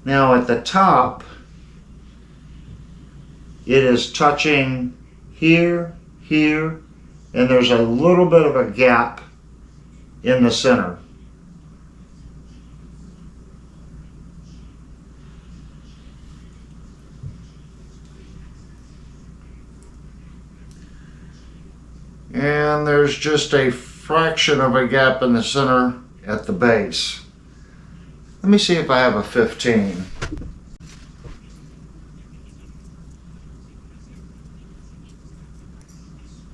Now at the top, it is touching here, here, and there's a little bit of a gap in the center. And there's just a fraction of a gap in the center at the base. Let me see if I have a 15.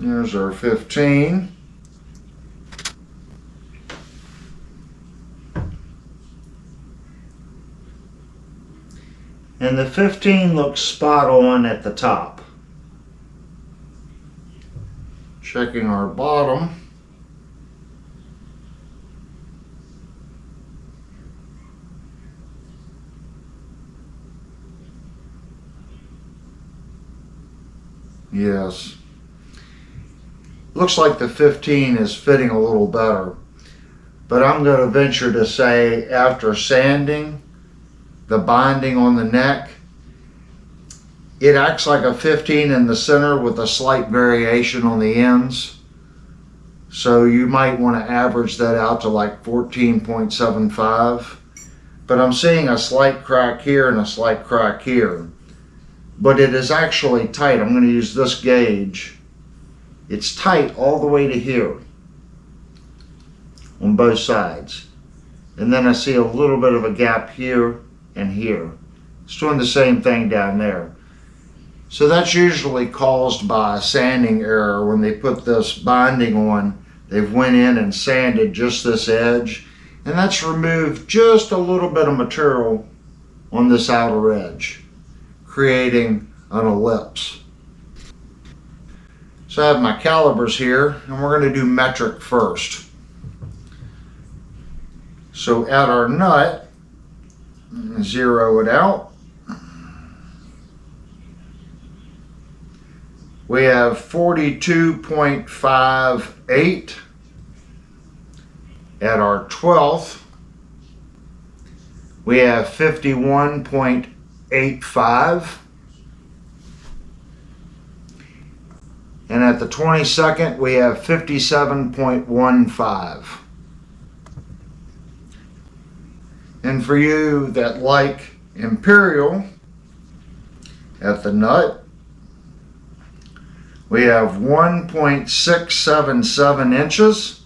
There's our 15. And the 15 looks spot on at the top. Checking our bottom. Yes. Looks like the 15 is fitting a little better. But I'm going to venture to say after sanding the binding on the neck, it acts like a 15 in the center with a slight variation on the ends. So you might want to average that out to like 14.75. But I'm seeing a slight crack here and a slight crack here. But it is actually tight. I'm going to use this gauge. It's tight all the way to here on both sides. And then I see a little bit of a gap here and here. It's doing the same thing down there. So that's usually caused by a sanding error. When they put this binding on, they've went in and sanded just this edge, and that's removed just a little bit of material on this outer edge, creating an ellipse. So I have my calibers here, and we're going to do metric first. So at our nut, zero it out. We have 42.58 at our 12th. We have 51.85. And at the 22nd, we have 57.15. And for you that like imperial, at the nut, we have 1.677 inches.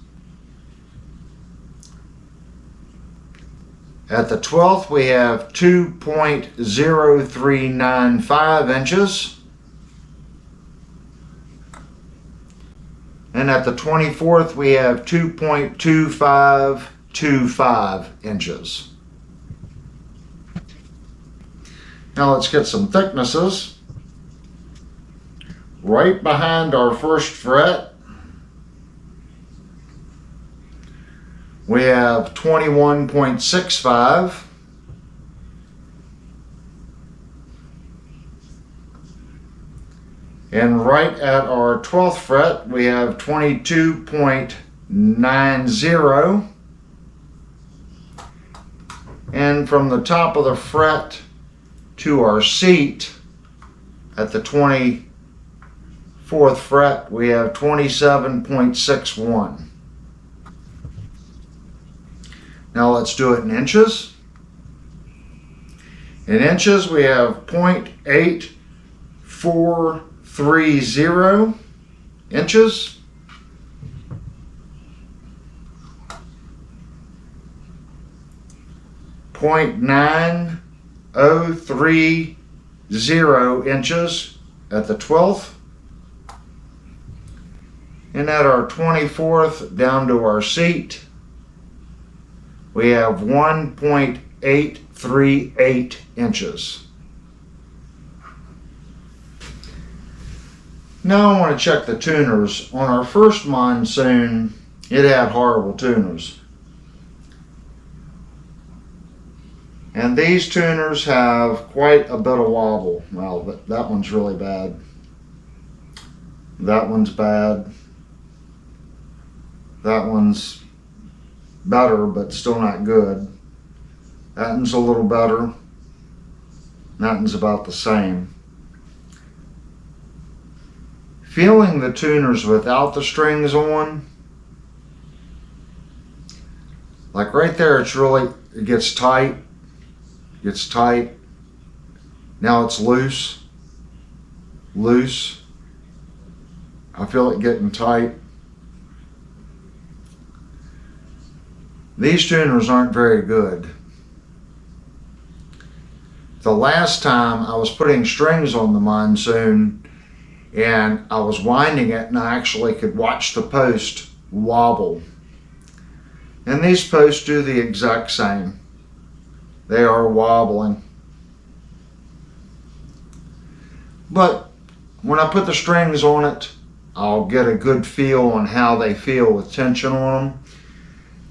At the 12th, we have 2.0395 inches. And at the 24th, we have 2.2525 inches. Now let's get some thicknesses. Right behind our first fret, we have 21.65. And right at our 12th fret, we have 22.90. And from the top of the fret to our seat, at the 24th fret, we have 27.61. Now let's do it in inches. In inches, we have 0.8430 inches. .9030 inches at the 12th. And at our 24th, down to our seat, we have 1.838 inches. Now I want to check the tuners. On our first Monsoon, it had horrible tuners. And these tuners have quite a bit of wobble. Well, that one's really bad. That one's bad. That one's better, but still not good. That one's a little better. That one's about the same. Feeling the tuners without the strings on, like right there, it gets tight. Gets tight. Now it's loose. Loose. I feel it getting tight. These tuners aren't very good. The last time I was putting strings on the Monsoon and I was winding it and I actually could watch the post wobble. And these posts do the exact same. They are wobbling. But when I put the strings on it, I'll get a good feel on how they feel with tension on them.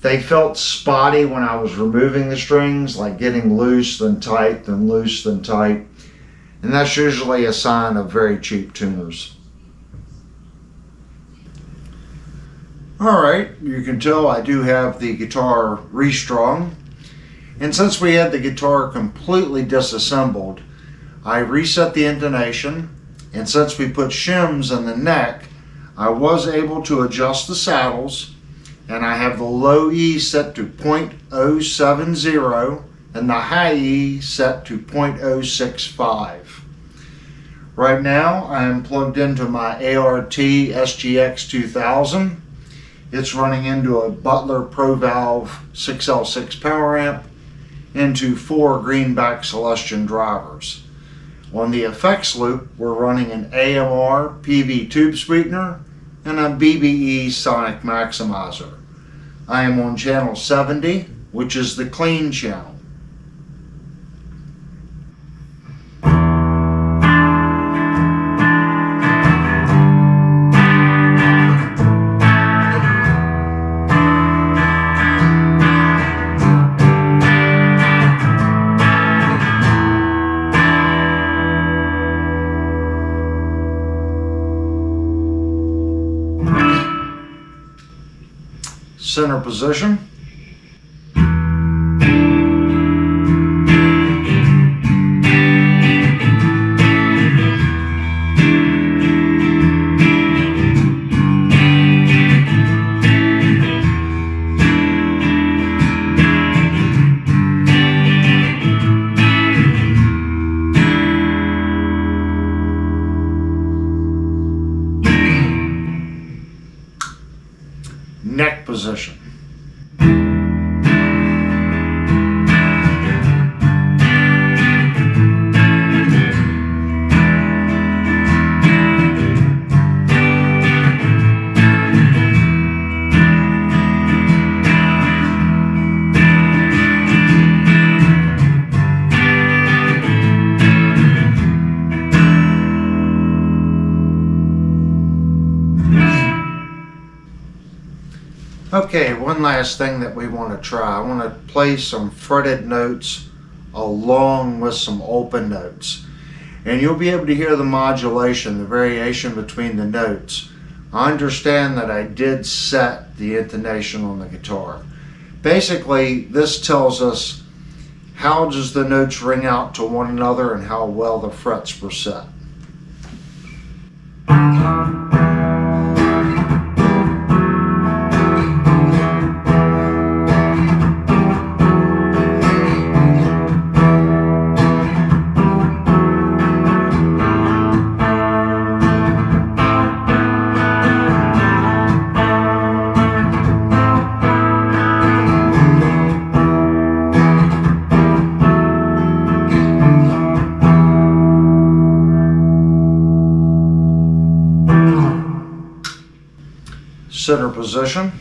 They felt spotty when I was removing the strings, like getting loose, then tight, then loose, then tight. And that's usually a sign of very cheap tuners. Alright, you can tell I do have the guitar restrung. And since we had the guitar completely disassembled, I reset the intonation, and since we put shims in the neck, I was able to adjust the saddles, and I have the low E set to 0.070 and the high E set to 0.065. Right now I am plugged into my ART SGX 2000. It's running into a Butler Pro Valve 6L6 power amp into 4 Greenback Celestion drivers. On the effects loop, we're running an AMR PV tube sweetener and a BBE sonic maximizer. I am on channel 70, which is the clean channel. Center position. Neck position. Okay, one last thing that we want to try. I want to play some fretted notes along with some open notes. And you'll be able to hear the modulation, the variation between the notes. I understand that I did set the intonation on the guitar. Basically, this tells us how does the notes ring out to one another and how well the frets were set. Center position.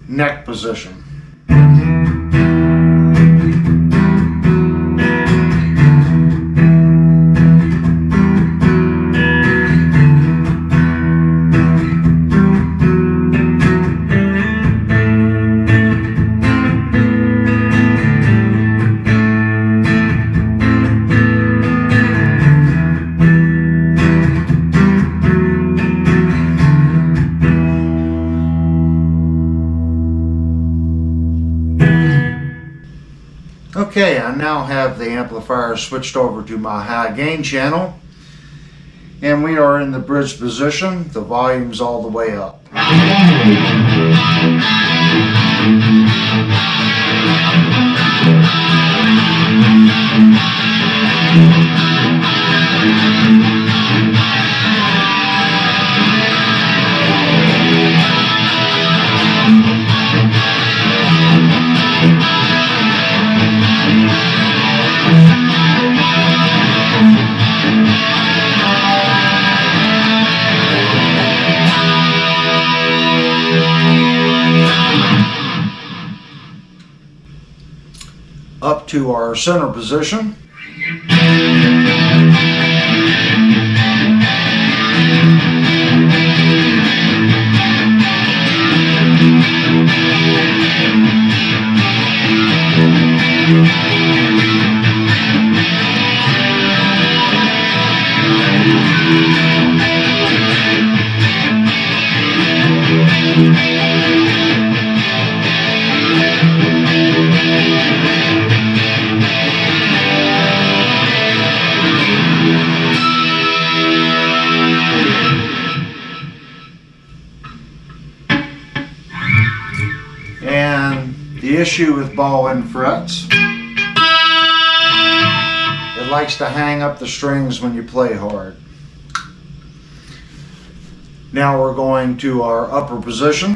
Neck position. Okay, I now have the amplifier switched over to my high gain channel, and we are in the bridge position. The volume's all the way up. Up to our center position. And the issue with ball end frets, it likes to hang up the strings when you play hard. Now we're going to our upper position.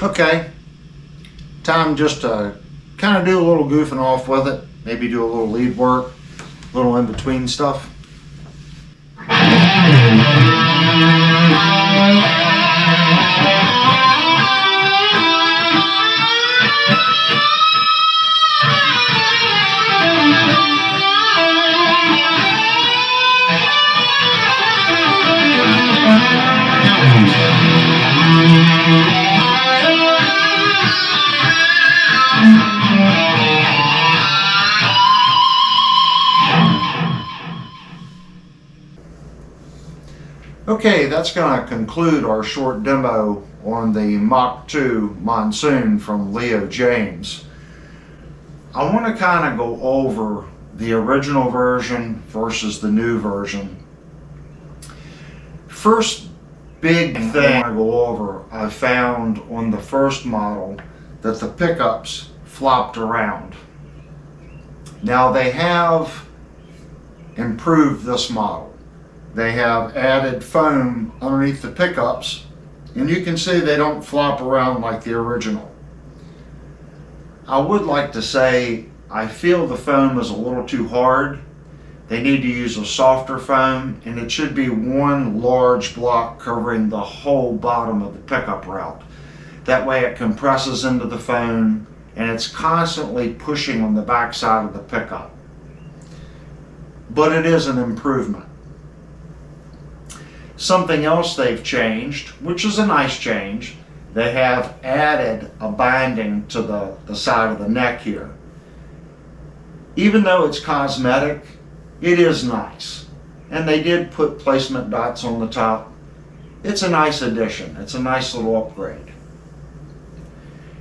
Okay, time just to kind of do a little goofing off with it, maybe do a little lead work, a little in between stuff. Okay, that's going to conclude our short demo on the MK2 Monsoon from Jaymz. I want to kind of go over the original version versus the new version. First big thing I go over, I found on the first model that the pickups flopped around. Now they have improved this model. They have added foam underneath the pickups, and you can see they don't flop around like the original. I would like to say I feel the foam is a little too hard. They need to use a softer foam, and it should be one large block covering the whole bottom of the pickup route. That way it compresses into the foam and it's constantly pushing on the back side of the pickup. But it is an improvement. Something else they've changed, which is a nice change, they have added a binding to the side of the neck here. Even though it's cosmetic, it is nice. And they did put placement dots on the top. It's a nice addition. It's a nice little upgrade.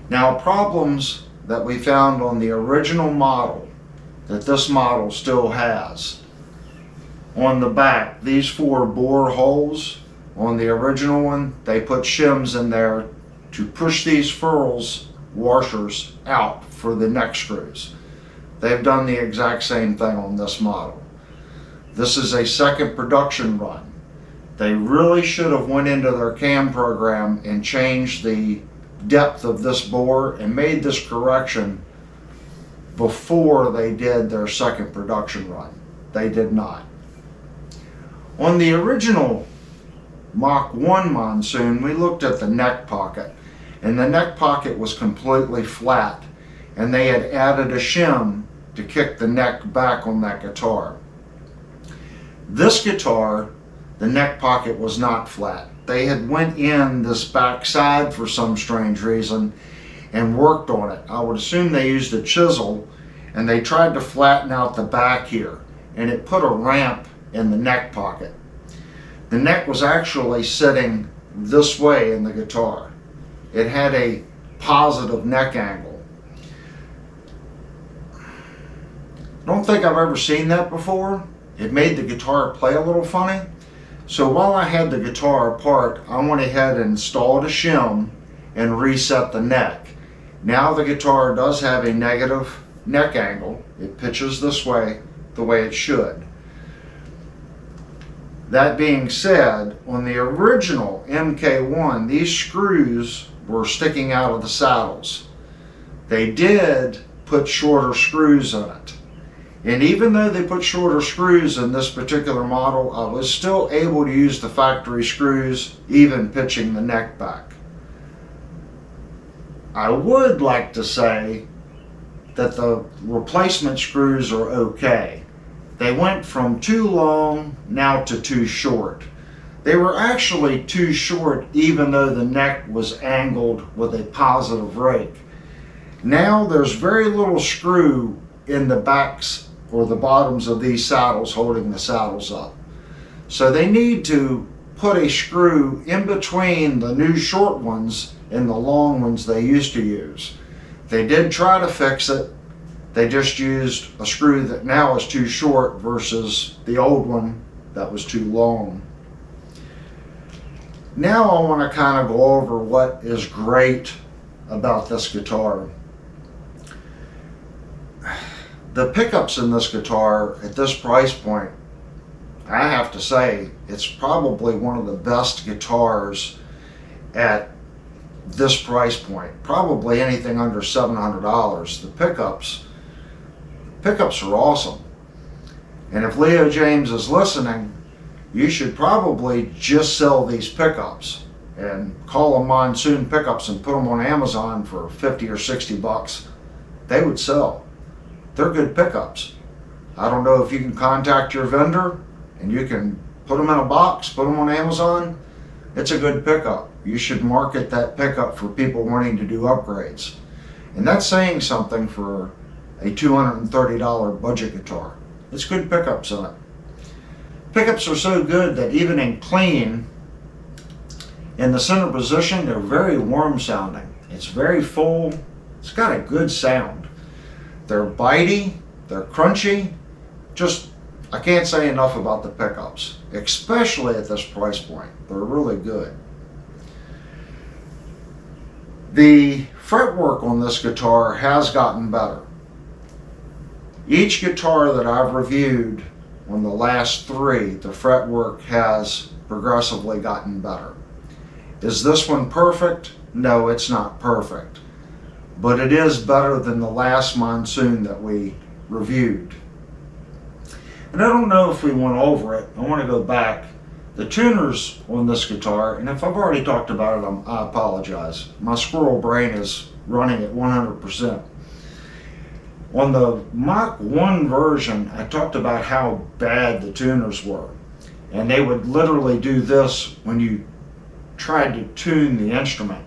Now, problems that we found on the original model that this model still has. On the back, these 4 bore holes on the original one, they put shims in there to push these furls washers out for the neck screws. They've done the exact same thing on this model. This is a second production run. They really should have went into their CAM program and changed the depth of this bore and made this correction before they did their second production run. They did not. On the original MK1 Monsoon, we looked at the neck pocket, and the neck pocket was completely flat, and they had added a shim to kick the neck back on that guitar. This guitar, the neck pocket was not flat. They had went in this back side for some strange reason and worked on it. I would assume they used a chisel, and they tried to flatten out the back here, and it put a ramp in the neck pocket. The neck was actually sitting this way in the guitar. It had a positive neck angle. I don't think I've ever seen that before. It made the guitar play a little funny. So while I had the guitar apart, I went ahead and installed a shim and reset the neck. Now the guitar does have a negative neck angle. It pitches this way, the way it should. That being said, on the original MK1, these screws were sticking out of the saddles. They did put shorter screws in it. And even though they put shorter screws in this particular model, I was still able to use the factory screws, even pitching the neck back. I would like to say that the replacement screws are okay. They went from too long now to too short. They were actually too short even though the neck was angled with a positive rake. Now there's very little screw in the backs or the bottoms of these saddles holding the saddles up. So they need to put a screw in between the new short ones and the long ones they used to use. They did try to fix it. They just used a screw that now is too short versus the old one that was too long. Now I want to kind of go over what is great about this guitar. The pickups in this guitar at this price point, I have to say, it's probably one of the best guitars at this price point. Probably anything under $700. The pickups are awesome. And if Jaymz is listening, you should probably just sell these pickups and call them Monsoon pickups and put them on Amazon for 50 or 60 bucks. They would sell. They're good pickups. I don't know if you can contact your vendor and you can put them in a box, put them on Amazon. It's a good pickup. You should market that pickup for people wanting to do upgrades. And that's saying something for a $230 budget guitar. It's good pickups in it. Pickups are so good that even in clean, In the center position, they're very warm sounding. It's very full. It's got a good sound. They're bitey, they're crunchy. Just, I can't say enough about the pickups, especially at this price point. They're really good. The fretwork on this guitar has gotten better. Each guitar that I've reviewed on the last three, the fretwork has progressively gotten better. Is this one perfect? No, it's not perfect. But it is better than the last Monsoon that we reviewed. And I don't know if we went over it. I want to go back. The tuners on this guitar, and if I've already talked about it, I apologize. My squirrel brain is running at 100%. On the Mach 1 version, I talked about how bad the tuners were. And they would literally do this when you tried to tune the instrument.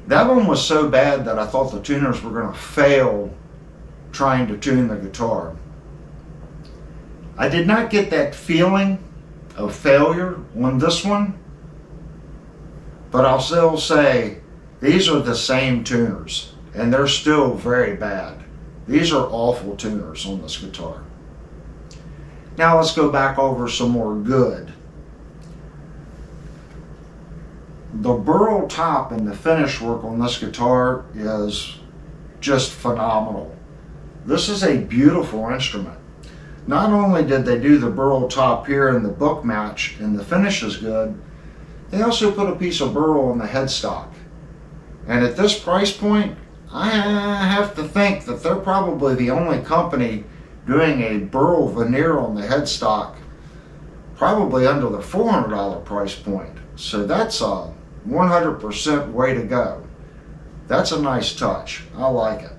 That one was so bad that I thought the tuners were going to fail trying to tune the guitar. I did not get that feeling of failure on this one, but I'll still say these are the same tuners, and they're still very bad. These are awful tuners on this guitar. Now let's go back over some more good. The Burl top and the finish work on this guitar is just phenomenal. This is a beautiful instrument. Not only did they do the Burl top here in the book match and the finish is good, they also put a piece of Burl on the headstock. And at this price point, I have to think that they're probably the only company doing a Burl veneer on the headstock, probably under the $400 price point. So that's a 100% way to go. That's a nice touch. I like it.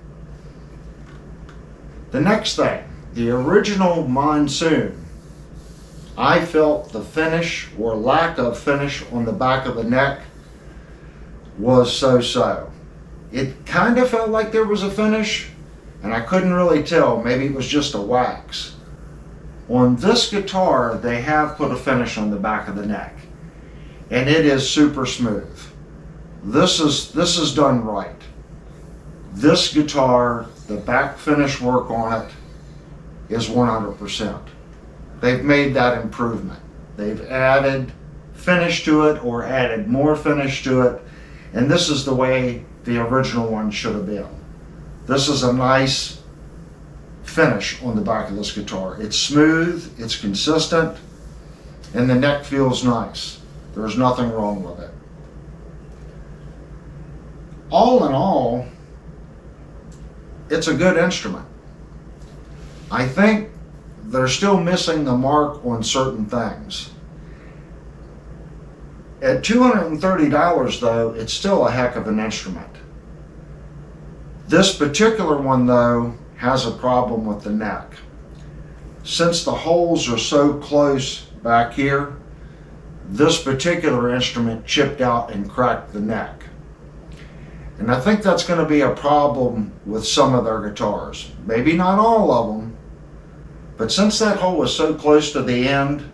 The next thing, the original Monsoon, I felt the finish or lack of finish on the back of the neck was so-so. It kind of felt like there was a finish, and I couldn't really tell. Maybe it was just a wax. On this guitar, they have put a finish on the back of the neck, and it is super smooth. This is done right. This guitar, the back finish work on it is 100%. They've made that improvement. They've added finish to it or added more finish to it, and this is the way the original one should have been. This is a nice finish on the back of this guitar. It's smooth, it's consistent, and the neck feels nice. There's nothing wrong with it. All in all, it's a good instrument. I think they're still missing the mark on certain things. At $230 though, it's still a heck of an instrument. This particular one though has a problem with the neck. Since the holes are so close back here, this particular instrument chipped out and cracked the neck. And I think that's going to be a problem with some of their guitars. Maybe not all of them, but since that hole is so close to the end,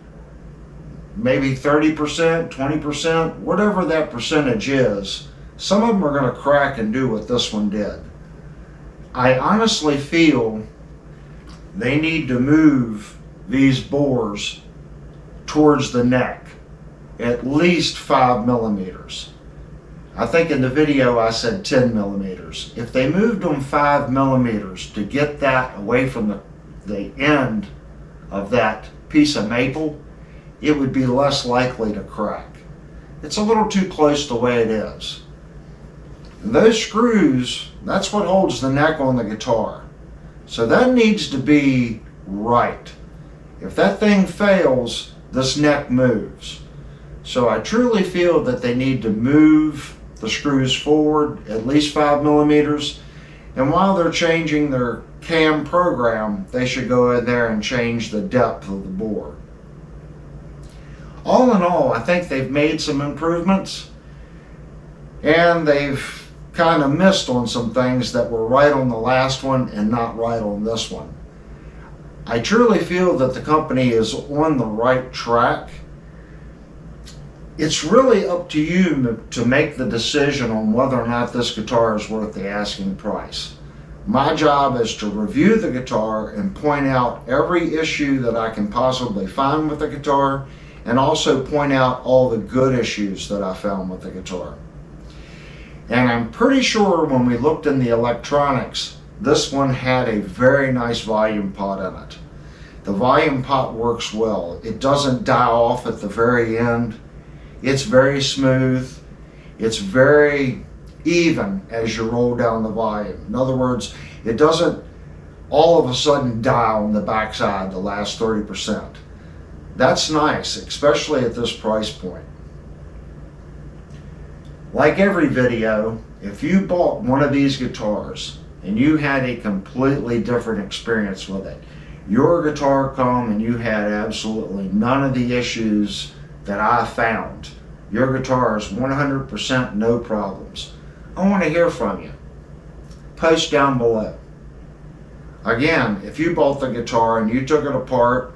maybe 30%, 20%, whatever that percentage is, some of them are going to crack and do what this one did. I honestly feel they need to move these bores towards the neck, at least 5 millimeters. I think in the video I said 10 millimeters. If they moved them 5 millimeters to get that away from the end of that piece of maple, it would be less likely to crack. It's a little too close the way it is. And those screws, that's what holds the neck on the guitar. So that needs to be right. If that thing fails, this neck moves. So I truly feel that they need to move the screws forward at least 5 millimeters. And while they're changing their cam program, they should go in there and change the depth of the bore. All in all, I think they've made some improvements, and they've kind of missed on some things that were right on the last one and not right on this one. I truly feel that the company is on the right track. It's really up to you to make the decision on whether or not this guitar is worth the asking price. My job is to review the guitar and point out every issue that I can possibly find with the guitar, and also point out all the good issues that I found with the guitar. And I'm pretty sure when we looked in the electronics, this one had a very nice volume pot in it. The volume pot works well. It doesn't die off at the very end. It's very smooth. It's very even as you roll down the volume. In other words, it doesn't all of a sudden die on the backside, the last 30%. That's nice, especially at this price point. Like every video, if you bought one of these guitars and you had a completely different experience with it, your guitar come and you had absolutely none of the issues that I found, your guitar is 100% no problems, I want to hear from you. Post down below. Again, if you bought the guitar and you took it apart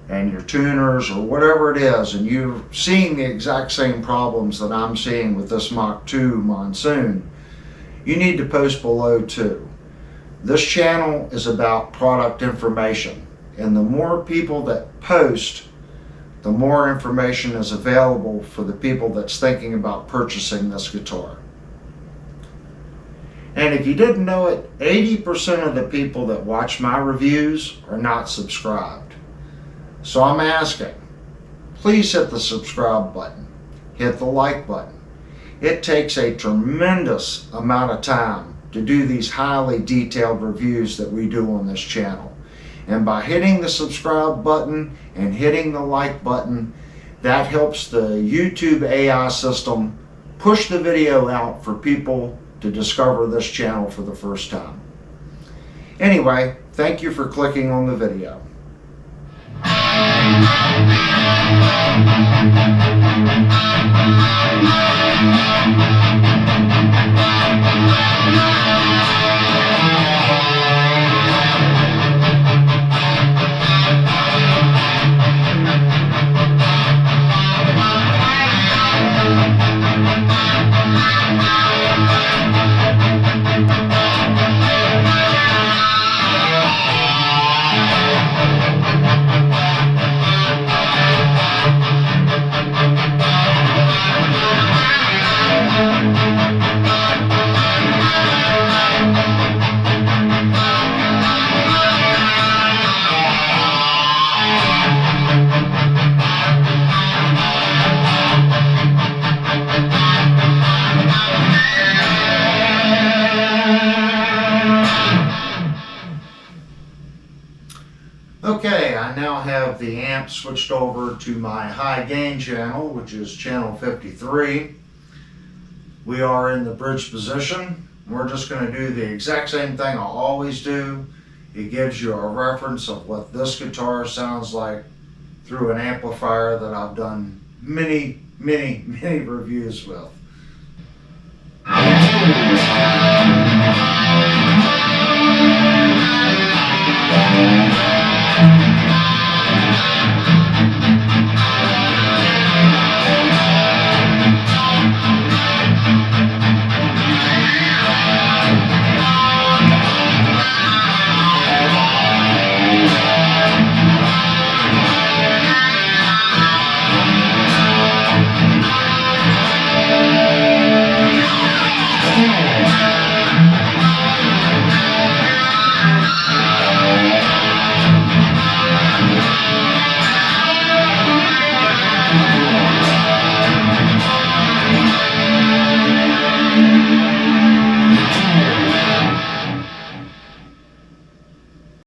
and your tuners or whatever it is, and you're seeing the exact same problems that I'm seeing with this Mach 2 Monsoon, you need to post below too. This channel is about product information, and the more people that post, the more information is available for the people that's thinking about purchasing this guitar. And if you didn't know it, 80% of the people that watch my reviews are not subscribed. So I'm asking, please hit the subscribe button, hit the like button. It takes a tremendous amount of time to do these highly detailed reviews that we do on this channel. And by hitting the subscribe button and hitting the like button, that helps the YouTube AI system push the video out for people to discover this channel for the first time. Anyway, thank you for clicking on the video. Okay, I now have the amp switched over to my high gain channel, which is channel 53. We are in the bridge position. We're just going to do the exact same thing I always do. It gives you a reference of what this guitar sounds like through an amplifier that I've done many reviews with.